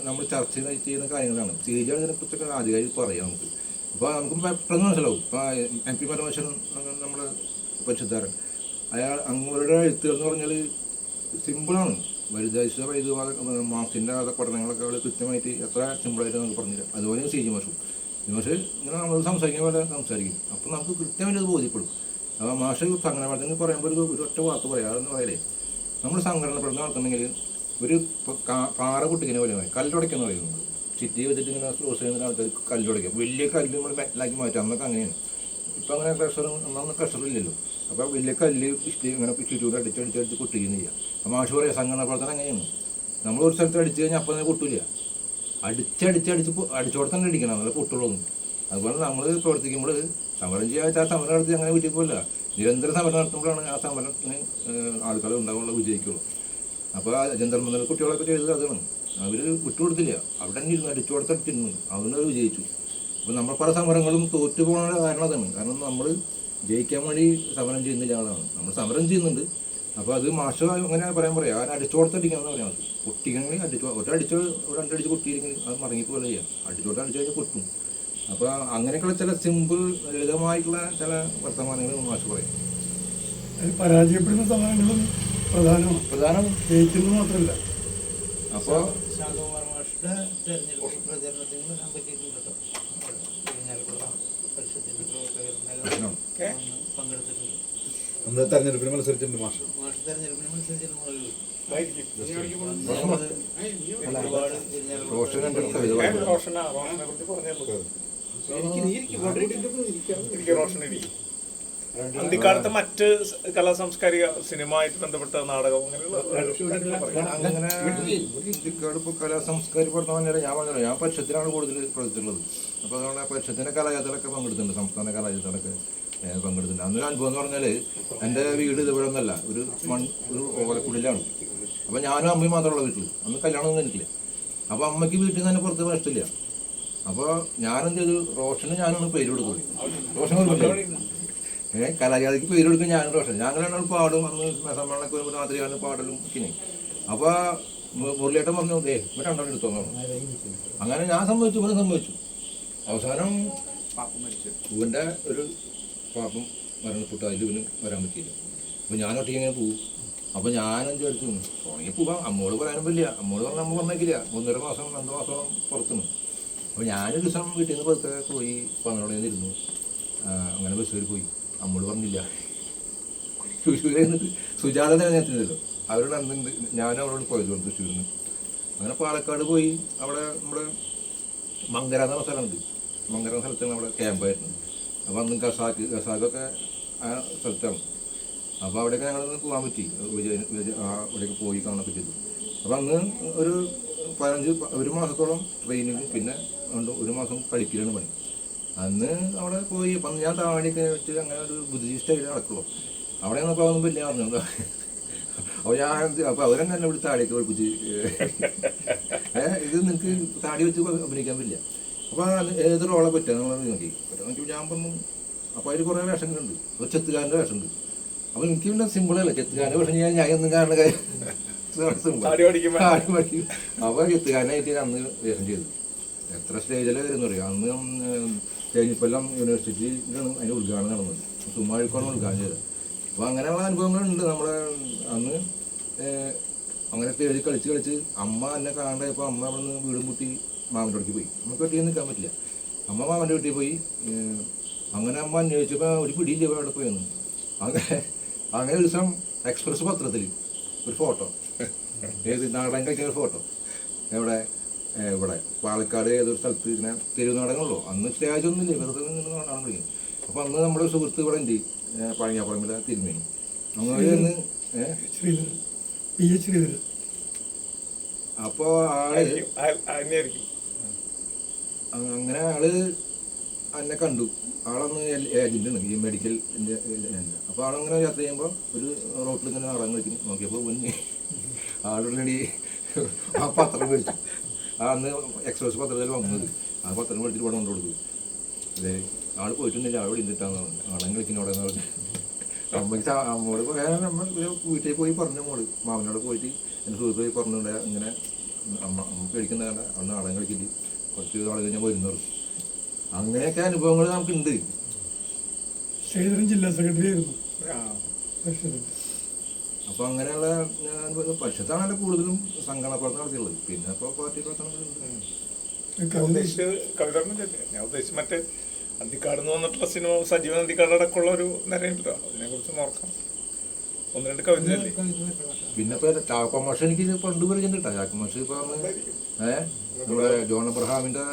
നമ്മൾ ചർച്ച ചെയ്യുന്ന കാര്യങ്ങളാണ്. CG ഇതിനെക്കുറിച്ചൊക്കെ ആദ്യമായി പറയാം നമുക്ക്. അപ്പോൾ നമുക്ക് പെട്ടെന്ന് മനസ്സിലാവും. ഇപ്പോൾ MP പരമേശ്വരൻ നമ്മുടെ പരിശുദ്ധാരൻ, അങ്ങോട്ട് എഴുത്തുകൾ എന്ന് പറഞ്ഞാൽ സിമ്പിളാണ്. വലുതാഴ്ച ഇത് മാർക്സിൻ്റെ പഠനങ്ങളൊക്കെ അവൾ കൃത്യമായിട്ട് എത്ര സിമ്പിളായിട്ട് നമുക്ക് പറഞ്ഞില്ല. അതുപോലെ CG മാഷും ഇങ്ങനെ നമ്മൾ സംസാരിക്കുന്ന പോലെ സംസാരിക്കും. അപ്പം നമുക്ക് കൃത്യമായിട്ട് അത് ബോധ്യപ്പെടും. അപ്പോൾ മാഷ് സംഘടനപ്പെടുത്തി പറയുമ്പോൾ ഒരു ഒറ്റ വാക്ക് പറയാം. അതെന്ന് പറയലേ, നമ്മൾ സംഘടനപ്പെടുന്ന നടത്തുന്നെങ്കിൽ ഒരു പാറ പൊട്ടിക്കുന്ന പോലെ കല്ലുടയ്ക്കുന്ന പറയുന്നത്. ചിറ്റി വെച്ചിട്ട് ഇങ്ങനെ ക്ലോസ് ചെയ്യുന്ന ആൾക്കാർ കല്ലുടയ്ക്കും. വലിയ കല്ല് നമ്മൾ മെറ്റലാക്കി മാറ്റാം. അന്നൊക്കെ അങ്ങനെയാണ്. ഇപ്പം അങ്ങനെ അന്നൊന്നും പ്രഷറില്ലല്ലോ. അപ്പോൾ വലിയ കല്ല് ഇങ്ങനെ ചുറ്റൂർ അടിച്ചടിച്ചടിച്ച് പൊട്ടിക്കുന്നില്ല. അപ്പോൾ മാഷ് പറയാം സംഘടന പ്രവർത്തനം അങ്ങനെയാണ്. നമ്മൾ ഒരു സ്ഥലത്ത് അടിച്ചു കഴിഞ്ഞാൽ അപ്പം തന്നെ പൊട്ടില്ല. അടിച്ചോടെ തന്നെ അടിക്കണം, നല്ല പൊട്ടുള്ളൂ. അതുപോലെ നമ്മൾ പ്രവർത്തിക്കുമ്പോൾ സമരം ചെയ്യാൻ വെച്ചാൽ ആ സമരം നടത്തി അങ്ങനെ വീട്ടിൽ പോയില്ല. നിരന്തരം സമരം നടത്തുമ്പോഴാണ് ആ സമരത്തിന് ആൾക്കാർ ഉണ്ടാവുള്ള വിജയിക്കുള്ളൂ. അപ്പോൾ ജന്തർമന്ദർ കുട്ടികളൊക്കെ ചെയ്തത് അതാണ്. അവർ വിട്ടുകൊടുത്തില്ല, അവിടെ തന്നെ ഇരുന്ന് അടിച്ചോടത്തടിച്ചിരുന്നു, അവനത് വിജയിച്ചു. അപ്പോൾ നമ്മൾ പല സമരങ്ങളും തോറ്റു പോകാനുള്ള കാരണം അതാണ്. കാരണം നമ്മൾ ജയിക്കാൻ വേണ്ടി സമരം ചെയ്യുന്നില്ല ആളാണ്. നമ്മൾ സമരം ചെയ്യുന്നുണ്ട്. അപ്പോൾ അത് മാഷ അങ്ങനെ പറയാൻ പറയാം, ആ അടിച്ചോടത്തടിക്കണം എന്ന് പറയാം. പൊട്ടിക്കണമെങ്കിൽ ഒരടിച്ചോ രണ്ടടിച്ച് പൊട്ടിയില്ലെങ്കിൽ അത് മടങ്ങിക്ക് പോലെ ചെയ്യാം. അടിച്ചോട്ട് അടിച്ചു കഴിഞ്ഞാൽ പൊട്ടും. അപ്പോൾ അങ്ങനെയൊക്കെയുള്ള ചില സിമ്പിൾ ലളിതമായിട്ടുള്ള ചില വർത്തമാനങ്ങൾ മാഷ് പറയും. പരാജയപ്പെടുന്ന സമരങ്ങളും പ്രധാനമാണ്, ജയിക്കുന്നത് മാത്രമല്ല. അപ്പോൾ ശാന്തകുമാർ മാഷിന്റെ തെരഞ്ഞെടുപ്പ് പ്രചരണത്തിന് വരാൻ പറ്റിയിട്ടുണ്ട് കേട്ടോ. പരിഷത്തിന്റെ പ്രവർത്തകരെല്ലാം പങ്കെടുത്തിട്ടുണ്ട്. നമ്മൾ തെരഞ്ഞെടുപ്പിന് മത്സരിച്ചിട്ടുണ്ട്. മാഷ് തെരഞ്ഞെടുപ്പിന് മത്സരിച്ചിട്ടുണ്ട്. അന്തിക്കാലത്ത് മറ്റ് കലാസാംസ്കാരിക സിനിമയായിട്ട് ബന്ധപ്പെട്ട നാടകം അങ്ങനെ ഇപ്പോൾ കലാസംസ്കാരി പറഞ്ഞാൽ ഞാൻ പരിഷത്തിലാണ് കൂടുതൽ പ്രവർത്തിച്ചിട്ടുള്ളത്. അപ്പോൾ അതുകൊണ്ട് പരിഷത്തിൻ്റെ കലാജാഥകളൊക്കെ പങ്കെടുത്തിട്ടുണ്ട്, സംസ്ഥാന കലാജാഥകളൊക്കെ പങ്കെടുത്തിട്ടുണ്ട്. അന്നൊരു അനുഭവം എന്ന് പറഞ്ഞാൽ എൻ്റെ വീട് ഇതുപോലെ ഒന്നല്ല, ഒരു ഓലക്കുടിലാണ്. അപ്പോൾ ഞാനും അമ്മയും മാത്രമുള്ള വീട്ടിൽ. അന്ന് കല്യാണമൊന്നും എനിക്കില്ല. അപ്പോൾ അമ്മയ്ക്ക് വീട്ടിൽ നിന്ന് തന്നെ പുറത്ത് പോകാൻ ഇഷ്ടമില്ല. അപ്പോൾ ഞാനെന്ത് ചെയ്തു, റോഷന് ഞാനാണ് പേര് കൊടുത്തത്. റോഷൻ കൊടുക്കില്ല, കലാജാതിക്ക് പേര് കൊടുക്കും ഞാനും റോഷൻ. ഞങ്ങളാണ് പാടും. അന്ന് സമ്മേളനമൊക്കെ വരുമ്പോൾ രാത്രിയാണ് പാടലും പിന്നെ. അപ്പോൾ മുരളിയേട്ടൻ പറഞ്ഞു, ഇവർ രണ്ടാളും എടുത്തോന്നു. അങ്ങനെ ഞാൻ സമ്മതിച്ചു, ഇവനെ സമ്മതിച്ചു. അവസാനം ഇവൻ്റെ ഒരു പാപ്പം മരണപ്പെട്ടു. അതിൽ ഇവന് വരാൻ പറ്റിയില്ല. അപ്പോൾ ഞാൻ ഒറ്റയ്ക്ക് ഇങ്ങനെ പോകും. അപ്പോൾ ഞാനെന്ത് വിചാരിച്ചു, തുടങ്ങി പോകാം. അമ്മോട് പറയാനും പറ്റില്ല. അമ്മോട് പറഞ്ഞാൽ അമ്മ പറഞ്ഞേക്കില്ല. 1.5 മാസം 2 മാസത്തോളം പുറത്തുനിന്ന്. അപ്പോൾ ഞാനൊരു ദിവസം വീട്ടിൽ നിന്ന് പുറത്ത് പോയി 12 ഇരുന്നു. അങ്ങനെ ബസ് കയറി പോയി. അമ്മോട് പറഞ്ഞില്ല. തൃശ്ശൂരിൽ നിന്നിട്ട് സുജാത നേരത്തിനല്ലോ അവരോട് അന്നുണ്ട്. ഞാനും അവരോട് പോയത് തൃശ്ശൂരിൽ നിന്ന്. അങ്ങനെ പാലക്കാട് പോയി. അവിടെ നമ്മുടെ മങ്കര എന്ന സ്ഥലമുണ്ട്. മങ്കര സ്ഥലത്താണ് അവിടെ ക്യാമ്പായിരുന്നു. അപ്പോൾ അന്ന് ഖസാക്കൊക്കെ ആ സ്ഥലത്താണ്. അപ്പോൾ അവിടെയൊക്കെ ഞങ്ങളൊന്ന് പോകാൻ പറ്റി. അവിടെയൊക്കെ പോയി കാണാനൊക്കെ ചെയ്തു. അപ്പോൾ അന്ന് ഒരു മാസത്തോളം ട്രെയിനിങ്, പിന്നെ 1 മാസം കളിക്കലാണ് പണി. അന്ന് അവിടെ പോയി. അപ്പം ഞാൻ താടിയൊക്കെ വെച്ച് അങ്ങനെ ഒരു ബുദ്ധിസ്റ്റൈൽ നടക്കുള്ളൂ. അവിടെ നിന്നപ്പോൾ അതൊന്നും വലിയ അറിഞ്ഞു. അപ്പോൾ അവരെന്നെ എന്നെ ഇവിടെ താടിയൊക്കെ പഠിപ്പിച്ച്, ഇത് നിനക്ക് താടി വെച്ച് അഭിനയിക്കാൻ പറ്റില്ല. അപ്പോൾ ഏത് റോളെ പറ്റുക നമ്മൾ നോക്കി. ഞാൻ പറഞ്ഞു. അപ്പോൾ അതിൽ കുറേ വേഷങ്ങളുണ്ട്. ഒരു ചെത്തുകാരൻ്റെ വേഷമുണ്ട്. അപ്പോൾ എനിക്ക് പിന്നെ സിമ്പിളല്ല, ചെത്തുകാരൻ്റെ വേഷം ഞാൻ ഒന്നും കാണുന്ന കാര്യം. അപ്പോൾ ചെത്തുകാരനായിട്ട് അന്ന് വേഷം ചെയ്തു. എത്ര സ്റ്റേജിലെ വരുന്ന അറിയാം. അന്ന് തേഞ്ഞിപ്പല്ലം യൂണിവേഴ്സിറ്റിയിലാണ് അതിൻ്റെ ഉദ്ഘാടനം നടന്നത്. സുമാഴിക്കോണം ഉദ്ഘാടനം ചെയ്തത്. അപ്പോൾ അങ്ങനെയുള്ള അനുഭവങ്ങളുണ്ട് നമ്മുടെ അന്ന്. അങ്ങനെ തേടി കളിച്ച് അമ്മ എന്നെ കാണാണ്ടപ്പോൾ അമ്മ അവിടെ നിന്ന് വീടും മുട്ടി മാമൻ്റെ അടുത്ത് പോയി. നമുക്ക് ഒറ്റയ്ക്ക് നിൽക്കാൻ പറ്റില്ല. അമ്മ മാമൻ്റെ വീട്ടിൽ പോയി. അങ്ങനെ അമ്മ അന്വേഷിച്ചപ്പോൾ ഒരു പിടിയില്ല അവിടെ പോയെന്ന്. അങ്ങനെ അങ്ങനെ ഒരു ദിവസം എക്സ്പ്രസ് പത്രത്തിൽ ഒരു ഫോട്ടോ, ഏത് നാടകം കളിക്കുന്ന ഒരു ഫോട്ടോ, എവിടെ ഇവിടെ പാലക്കാട് ഏതൊരു സ്ഥലത്ത് ഇങ്ങനെ തെരുവ് നാടകമുള്ളൂ. അന്ന് സ്റ്റേജ് ഒന്നുമില്ല, വെറുതെ നിന്ന് നാടകം കളിക്കും. അപ്പോൾ അന്ന് നമ്മുടെ സുഹൃത്ത് ഇവിടെ ഉണ്ട്, പഴഞ്ഞാപ്പറമ്പിലെ തിരുമേനി. അങ്ങനെ ഒന്ന് ശ്രീധരൻ, പി എച്ച് ശ്രീധരൻ. അപ്പോൾ ആള് അങ്ങനെ ആള് എന്നെ കണ്ടു. ആളന്ന് ഏജന്റാണ് ഈ മെഡിക്കലിൻ്റെ. അപ്പോൾ ആളങ്ങനെ യാത്ര ചെയ്യുമ്പോൾ ഒരു റോട്ടിൽ ഇങ്ങനെ നാടകം കളിക്കുന്നു. നോക്കിയപ്പോൾ മുന്നേ ആളുടനടി ആ പത്രം മേടിച്ചു. അന്ന് എക്സ്പ്രസ് പത്രത്തിൽ വന്നത്. ആ പത്രം മേടിച്ചിട്ട് ഇവിടെ കൊണ്ടു കൊടുത്തു. അതെ, ആൾ പോയിട്ടുണ്ടെങ്കിൽ അവിടെ ഇന്നിട്ടാന്ന് പറഞ്ഞു, നാടകം കളിക്കുന്ന അവിടെ നിന്ന് പറഞ്ഞു. അമ്മയ്ക്ക് അമ്മോട് പറയാൻ നമ്മൾ വീട്ടിൽ പോയി പറഞ്ഞു, മോള് മാമനോട് പോയിട്ട് എൻ്റെ സുഹൃത്ത് പോയി പറഞ്ഞുകൊണ്ട് ഇങ്ങനെ അമ്മ പേടിക്കുന്ന കാരണം അവിടെ നാടകം കളിക്കില്ല, കുറച്ച് നാൾ കഴിഞ്ഞാൽ വരുന്നത്. അങ്ങനെയൊക്കെ അനുഭവങ്ങൾ നമുക്കുണ്ട്. ശ്രീധരൻ ജില്ലാ സെക്രട്ടറി ആയിരുന്നു. അപ്പോൾ അങ്ങനെയുള്ള പക്ഷത്താണല്ലോ കൂടുതലും സംഘടന പ്രവർത്തനം നടത്തിയുള്ളത്. പിന്നെ ഇപ്പോൾ പാർട്ടി പ്രവർത്തനങ്ങളുണ്ട്. ഞാൻ ഉദ്ദേശിച്ചു മറ്റേ അന്തിക്കാട് എന്ന് വന്നിട്ടുള്ള സിനിമ, സജീവ അന്തിക്കാട് അടക്കമുള്ള ഒരു നിരയുണ്ടല്ലോ, അതിനെ കുറിച്ച് നോക്കാം. 1-2 കവിതയല്ലേ. പിന്നെ ഇപ്പോൾ ചാക്കമാഷ എനിക്ക് പണ്ട് പരിചയം കേട്ടോ. ചാക്കമാഷ ഇപ്പോൾ നമ്മുടെ ജോൺ അബ്രഹാമിന്റെ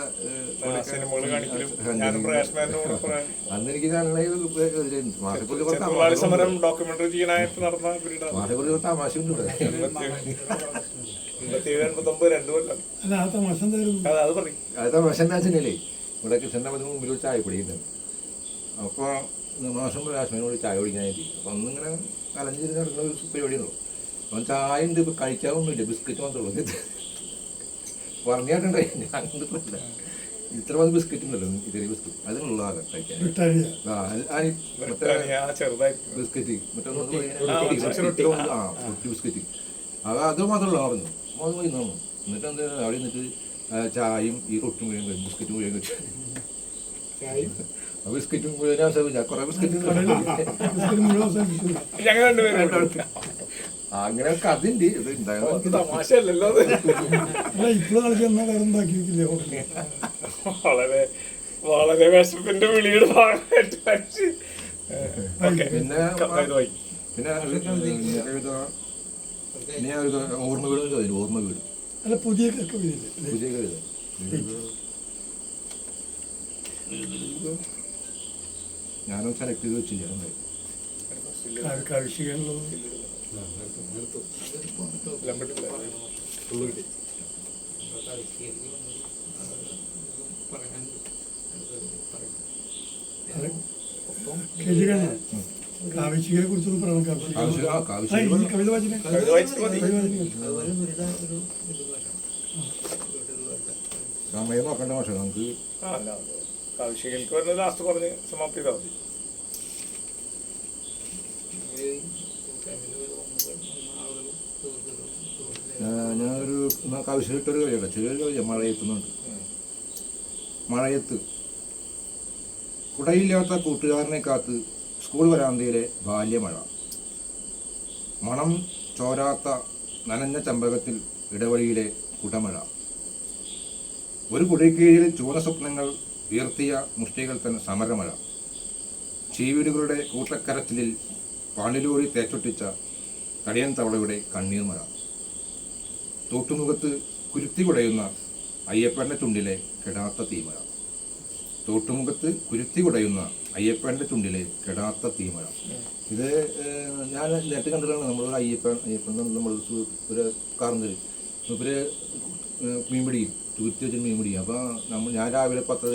അന്ന് എനിക്ക് ചെത്തുളാളി സമരം ഡോക്യുമെന്ററി ചെയ്യാനായിട്ട് നടന്ന മാസക്കുറിച്ച് തമാശ ഉണ്ട് ഇവിടെ. 87-89 2 കൊല്ലം. അത് തമാശ എന്തായിരുന്നു? അത് പറയും. അത് തമാശ എന്താ വെച്ചാലേ, ഇവിടെ കൃഷ്ണൻ്റെ മുമ്പിൽ ഒരു ചായ പൊടിയുണ്ട്. അപ്പോൾ മാസം രാഷ്ട്രീയനോട് ചായ കുടിക്കാനായിട്ട്. അപ്പോൾ അന്നിങ്ങനെ കലഞ്ചിരുന്ന് നടക്കുന്ന ഒരു പരിപാടിയുള്ളൂ. അവൻ ചായ ഉണ്ട്, ഇപ്പോൾ കഴിക്കാറൊന്നുമില്ല, ബിസ്ക്കറ്റ് മാത്രമേ ഉള്ളൂ. പറഞ്ഞിട്ടുണ്ടായി ഞാൻ കണ്ടിട്ടില്ല. ഇത്ര മതി ബിസ്ക്കറ്റ് ഉണ്ടല്ലോ, ചെറിയ ബിസ്ക്കറ്റ് അതിനുള്ള കഴിക്കാൻ. ബിസ്ക്കറ്റ് മറ്റൊന്ന് ബിസ്ക്കറ്റ് അത് മാത്രമല്ല പറഞ്ഞു. അത് പോയി നിന്നു. എന്നിട്ട് എന്താ അവിടെ നിന്നിട്ട് ചായയും ഈ റൊട്ടും മുഴുവൻ കഴിച്ചു, ബിസ്ക്കറ്റ് മുഴുവൻ കഴിച്ചു. ബിസ്ക്കറ്റും മുഴുവൻ ആവശ്യമില്ല, കുറെ ബിസ്ക്കറ്റ് അങ്ങനെയൊക്കെ അതിണ്ട്. ഇത് തമാശയല്ലല്ലോ. വളരെ വളരെ വിശപ്പിന്റെ വിളിയുടെ ഭാഗമായിട്ട്. പിന്നെ പിന്നെ ഓർമ്മ വീട്, ഓർമ്മ വീട് പുതിയ പുതിയ കവിത. ഞാനും സെലക്ട് ചെയ്ത് വെച്ചില്ല. കാവിശികയെ കുറിച്ചൊന്നും പറയണം. കവിത സമയം നോക്കണ്ട പക്ഷേ നമുക്ക് കാവിശികൾക്ക് വരുന്നത് ലാസ്റ്റ് പറഞ്ഞ് സമാപ്തി ചെയ്താൽ മതി. ഞാനൊരു കാവിശിട്ടൊരു കഴിയട്ടെ, ചെറിയൊരു കഴിയ. മഴയെത്തുന്നുണ്ട്. മഴയത്ത് കുടയില്ലാത്ത കൂട്ടുകാരനെ കാത്ത് സ്കൂൾ വരാന്തയിലെ ബാല്യമഴ. മണം ചോരാത്ത നനഞ്ഞ ചമ്പകത്തിൽ ഇടവഴിയിലെ കുടമഴ. ഒരു കുടയ്ക്കീഴിൽ ചൂന സ്വപ്നങ്ങൾ ഉയർത്തിയ മുഷ്ടികൾ തന്നെ സമരമഴ. ചീവീടുകളുടെ കൂട്ടക്കരച്ചിലിൽ പാണ്ടിലൂരി തേച്ചൊട്ടിച്ച കടിയൻ തവളയുടെ കണ്ണീർ മഴ. തോട്ടുമുഖത്ത് കുരുത്തി കുടയുന്ന അയ്യപ്പൻ്റെ ചുണ്ടിലെ കെടാത്ത തീമഴ. തോട്ടുമുഖത്ത് കുരുത്തി കുടയുന്ന അയ്യപ്പൻ്റെ ചുണ്ടിലെ കെടാത്ത തീമഴ. ഇത് ഞാൻ നേരത്തെ കണ്ടിട്ടാണ്. നമ്മളൊരു അയ്യപ്പൻ നമ്മൾ ഒരു കാർന്നൊരു ഇവര് മീൻ പിടിക്കും, തുരുത്തി വെച്ചിട്ട് മീൻ പിടിക്കും. അപ്പോൾ ഞാൻ രാവിലെ 10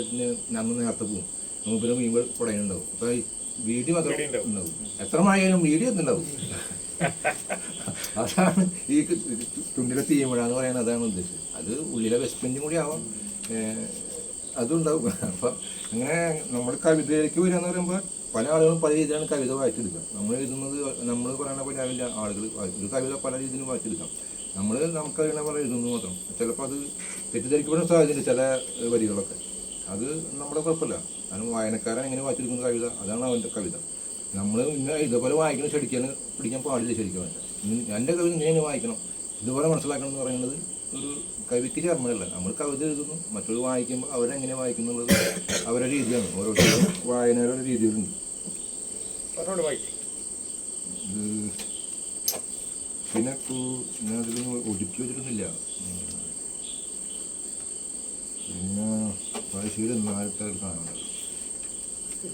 അന്ന് നേരത്തെ പോകും. നമുക്കൊരു മീൻ കുടയുണ്ടാവും. അപ്പോൾ വീഡിയോ മാത്രം ഉണ്ടാവും. എത്ര മഴയായാലും വീഡിയോ എത്തുണ്ടാവും. അതാണ് ഈ ചുണ്ടിലെ തീമഴ എന്ന് പറയുന്നത്. അതാണ് ഉദ്ദേശിച്ചത്. അത് ഉള്ളിലെ വെസ്പെൻറ്റും കൂടി ആവാം, അതുണ്ടാവും. അപ്പം അങ്ങനെ നമ്മൾ കവിതയിലേക്ക് വരിക എന്ന് പറയുമ്പോൾ പല ആളുകളും പല രീതിയിലാണ് കവിത വായിച്ചെടുക്കുക. നമ്മൾ എഴുതുന്നത് നമ്മൾ പറയുന്ന പോലെ ആവില്ല ആളുകൾ ഒരു കവിത പല രീതിയിലും വായിച്ചെടുക്കാം. നമുക്ക് അറിയണ പോലെ എഴുതുന്നു മാത്രം. ചിലപ്പോൾ അത് തെറ്റിദ്ധരിക്കപ്പെടാൻ സാധ്യതയുണ്ട് ചില വരികളൊക്കെ. അത് നമ്മുടെ കുഴപ്പമില്ല. കാരണം വായനക്കാരൻ എങ്ങനെ വായിച്ചെടുക്കുന്ന കവിത, അതാണ് അവൻ്റെ കവിത. നമ്മൾ ഇങ്ങനെ ഇതുപോലെ വായിക്കണം, പിടിക്കാൻ പാടില്ല. ശരിക്കും വേണ്ട എൻ്റെ കവിത ഇങ്ങനെ വായിക്കണം, ഇതുപോലെ മനസ്സിലാക്കണം എന്ന് പറയുന്നത് ഒരു കവിക്ക് ചേർന്നതല്ല. നമ്മൾ കവിത എഴുതുന്നു, മറ്റൊരു വായിക്കുമ്പോൾ അവരെങ്ങനെ വായിക്കുന്നുള്ളത് അവരുടെ രീതിയാണ്. ഓരോരുത്തരും വായനയുടെ രീതികളുണ്ട്. ഇത് പിന്നെ അതിലൊന്നും ഒതുക്കി വെച്ചിട്ടൊന്നുമില്ല. പിന്നെ പഴശ്ശിയിൽ നാലത്തെ കാണുന്നത്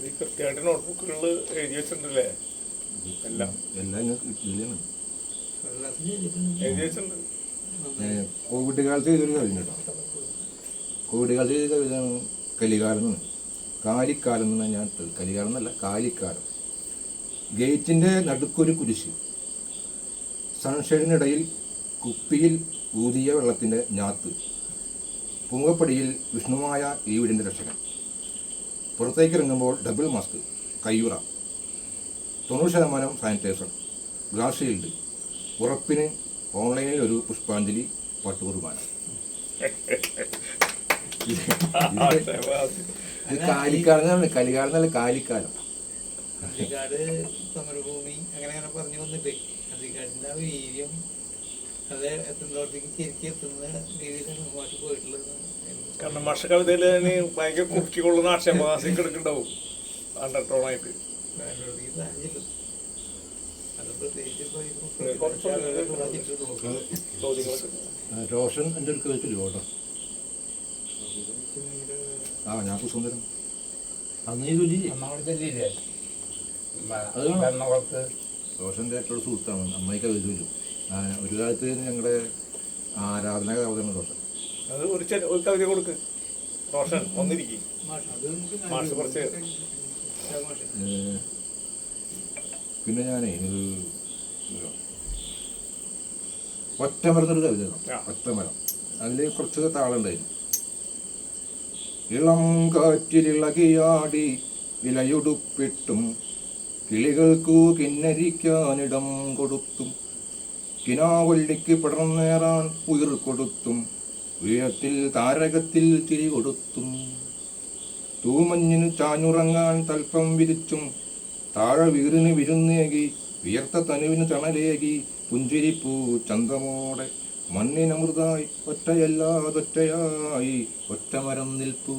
ഈ കൃത്യമായിട്ട് നോട്ട്ബുക്കുകളിൽ എഴുതി വെച്ചിട്ടുണ്ടല്ലേ? എല്ലാം എല്ലാം ഇങ്ങനെ കിട്ടിയില്ലാണ്. എഴുതി വെച്ചിട്ടുണ്ട്. കോവിഡ് കാലത്ത് ചെയ്തൊരു കവിത കേട്ടോ. കോവിഡ് കാലത്ത് ചെയ്ത കവിതയാണ് കലികാലം എന്ന്. കാലിക്കാലം എന്നാണ് ഞാൻ ഇട്ടത്. കലികാലം എന്നല്ല, കാലിക്കാലം. ഗേറ്റിൻ്റെ നടുക്കൊരു കുരിശ്, സൺഷെയ്ഡിനിടയിൽ കുപ്പിയിൽ ഊതിയ വെള്ളത്തിൻ്റെ ഞാത്ത്, പൂങ്കപ്പടിയിൽ വിഷ്ണുമായ ഈ വീടിൻ്റെ രക്ഷകൻ, പുറത്തേക്ക് ഇറങ്ങുമ്പോൾ ഡബിൾ മാസ്ക്, കയ്യുറ, 90% സാനിറ്റൈസർ, ഗ്ലാസ് ഷീൽഡ്, ഉറപ്പിന് ഓൺലൈനിൽ ഒരു പുഷ്പാഞ്ജലി പട്ടുകുർബാന. ഇത് കാലിക്കാലം എന്നാണ്, കലികാലം എന്നല്ല, കാലിക്കാലം. അന്തിക്കാട് സമരഭൂമി അങ്ങനെ പറഞ്ഞു വന്നിട്ട് അന്തിക്കാടിന്റെ ആ വീര്യം അത് എത്തുന്നോടത്തേക്ക് ശരിക്കും എത്തുന്ന രീതിയിലാണ് മാഷ് പോയിട്ടുള്ളത്. കാരണം മാഷ കവിതയിൽ ഭയങ്കര കുറുക്കിക്കൊള്ളുന്ന ആക്ഷേപവാസിക്ക് എടുക്കുന്നുണ്ടാവും അണ്ടർടോണായിട്ട്. അത് പ്രത്യേകിച്ച് റോഷൻ എൻ്റെ അടുത്ത് വെച്ചില്ല കേട്ടോ. ആ ഞാൻ സുന്ദരം റോഷൻ്റെ ഏറ്റവും സുഹൃത്താണ്. അമ്മായി കവിത ചൊല്ലും. ഒരു കാലത്ത് ഞങ്ങളുടെ ആരാധന കവിതയാണ് റോഷൻ. അത് ഒരു കവിത കൊടുക്ക് റോഷൻ, ഒന്നിരിക്കും മാഷ് കുറച്ച്. പിന്നെ ഞാനേ ഒരു ഒറ്റമരന്നൊരു കവിതയാണ്. ഒറ്റമരം. അതിൽ കുറച്ച് താളുണ്ടായിരുന്നു. ഇളം കാറ്റിലിളകിയാടി ഇലയുടുപ്പിട്ടും കിളികൾക്കു കിന്നരിക്കാനിടം കൊടുത്തും കിനാവള്ളിക്ക് പടർന്നേറാൻ ഉയിർ കൊടുത്തും ഉയരത്തിൽ താരകത്തിൽ തിരി കൊടുത്തും തൂമഞ്ഞിന് ചാഞ്ഞുറങ്ങാൻ തൽപ്പം വിരിച്ചും താഴെ വീറിന് വിരുന്നേകി വിയർത്ത തനുവിന് തണലേകി പുഞ്ചിരിപ്പൂ ചന്തമോടെ മണ്ണിനമൃതായി ഒറ്റയല്ലാതൊറ്റയായി ഒറ്റമരം നിൽപ്പൂ.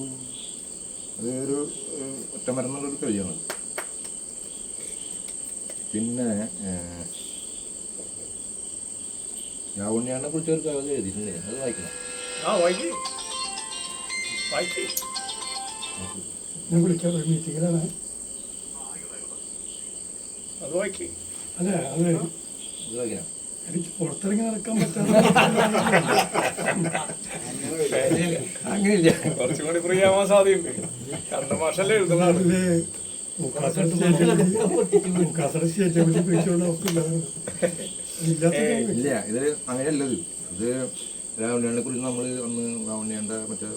അതൊരു ഒറ്റമരം എന്നുള്ളൊരു കവിയാണ്. പിന്നെ യാവണ്യാനെ കുറിച്ച് ഒരു കവിത എഴുതിയിട്ടില്ലേ? അത് വായിക്കണം. ഞാൻ വിളിക്കാം, ഒരു മീറ്റിങ്ങിലാണ്. അത് വായിക്കേ. അതെ, അത് വായിക്കണം. എനിക്ക് പുറത്തിറങ്ങി നടക്കാൻ പറ്റാതെ അങ്ങനെയില്ല, കുറച്ചും കൂടി ഫ്രീ ആവാൻ സാധ്യതയുണ്ട്. കണ്ട മാഷല്ലേ എഴുതുന്നത്. സ്റ്റേറ്റ് പിടിച്ചുകൊണ്ട് അവസ്ഥ ഇല്ല. ഇത് അങ്ങനെയല്ലത്. ഇത് രാവണ്യാനെ കുറിച്ച് നമ്മൾ അന്ന് രാവണ്യാൻ്റെ മറ്റേ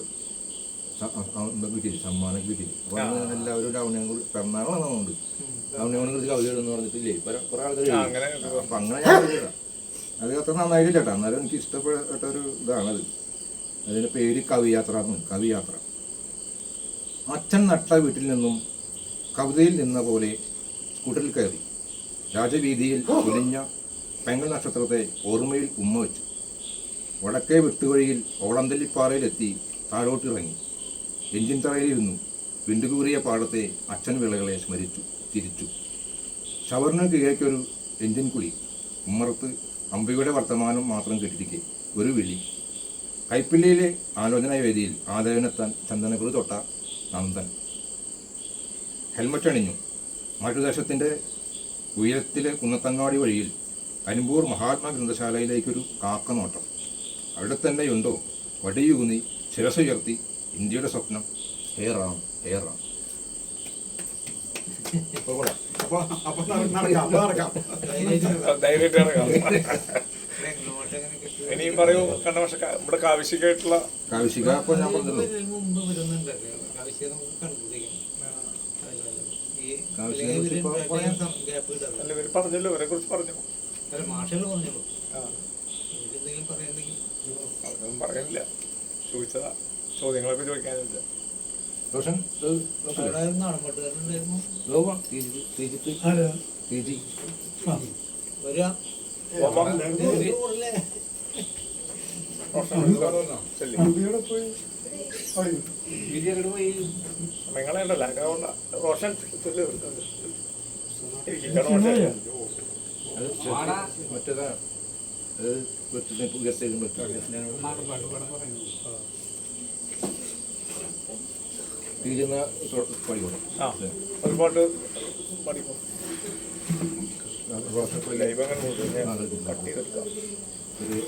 കിട്ടിയില്ല, സമ്മാനം കിട്ടിയില്ല. അപ്പോൾ അന്ന് എല്ലാവരും രാവണ്യാനെ കുറിച്ച് പിറന്നാളാണെന്നുണ്ട് രാവണ്യാനെ കുറിച്ച് കവിത എഴുതുന്ന പറഞ്ഞിട്ടില്ലേ കുറെ ആൾക്കാർ. അപ്പം അങ്ങനെ ഞാൻ എഴുതാം. അത് അത്ര നന്നായിട്ടില്ല കേട്ടോ. എന്നാലും എനിക്ക് ഇഷ്ടപ്പെട്ട ഒരു ഇതാണത്. അതിൻ്റെ പേര് കവിയാത്ര എന്ന്. കവിയാത്ര. അച്ഛൻ നട്ട വീട്ടിൽ നിന്നും കവിതയിൽ നിന്ന പോലെ സ്കൂട്ടറിൽ കയറി രാജവീതിയിൽ ഒലിഞ്ഞ പെങ്ങൾ നക്ഷത്രത്തെ ഓർമ്മയിൽ ഉമ്മ വെച്ചു. വടക്കേ വെട്ടുവഴിയിൽ ഓളന്തല്ലിപ്പാറയിലെത്തി താഴോട്ടിറങ്ങി എഞ്ചിൻ തറയിലിരുന്നു. വിണ്ടുകൂറിയ പാടത്തെ അച്ഛൻ വിളകളെ സ്മരിച്ചു തിരിച്ചു. ഷവറിന് കീഴേക്കൊരു എഞ്ചിൻ കുളി. ഉമ്മറത്ത് അമ്പയുടെ വർത്തമാനം മാത്രം കേട്ടിരിക്കെ ഒരു വിളി. കൈപ്പിള്ളിയിലെ ആലോചനാ വേദിയിൽ ആദരവിനെത്താൻ ചന്ദനക്കുറി തൊട്ട നന്ദൻ ഹെൽമറ്റ് അണിഞ്ഞു. മറ്റുദേശത്തിൻ്റെ ഉയരത്തിലെ കുന്നത്തങ്ങാടി വഴിയിൽ അരിമ്പൂർ മഹാത്മാ ഗ്രന്ഥശാലയിലേക്കൊരു കാക്ക നോട്ടം. അവിടെ തന്നെയുണ്ടോ വടിയൂന്നി ശിരസുയർത്തി ഇന്ത്യയുടെ സ്വപ്നം ഹേറാം ഹേറാം. ധൈര്യമായിട്ട് ഇറങ്ങാം. ഇനിയും പറയൂ കണ്ട മാഷ, നമ്മുടെ കാവിശികമായിട്ടുള്ള കാവിശിക. അപ്പോൾ ഞാൻ പറഞ്ഞത് മുമ്പ് വരുന്നുണ്ട് കാവശ്യം നമുക്ക് കണ്ടുപിടിക്കാം. അല്ല, ഇവർ പറഞ്ഞല്ലോ, ഇവരെ കുറിച്ച് പറഞ്ഞു. അല്ല, മാഷകൾ പറഞ്ഞോളൂ. എന്തെങ്കിലും പറയുന്നെങ്കിൽ അതൊന്നും പറയുന്നില്ല. ചോദിച്ചതാ, ചോദ്യങ്ങളൊക്കെ ചോദിക്കാനില്ല. റോഷൻ അവിടെ നാടൻപാട്ടുകാരുണ്ടായിരുന്നു. ആരാ വരിക അമ്പിയുടെ പോയി നിങ്ങളുണ്ടല്ലോ റോഷൻ മറ്റേതാ അത് വ്യക്തിത്വം ഉയർത്തേക്കും പറ്റും. തീരുന്ന പണിയോടെ ആ ഒരു പാട്ട് പഠിക്കും ലൈവ് അങ്ങനെ കട്ട് ചെയ്തെടുക്കാം. ഒരു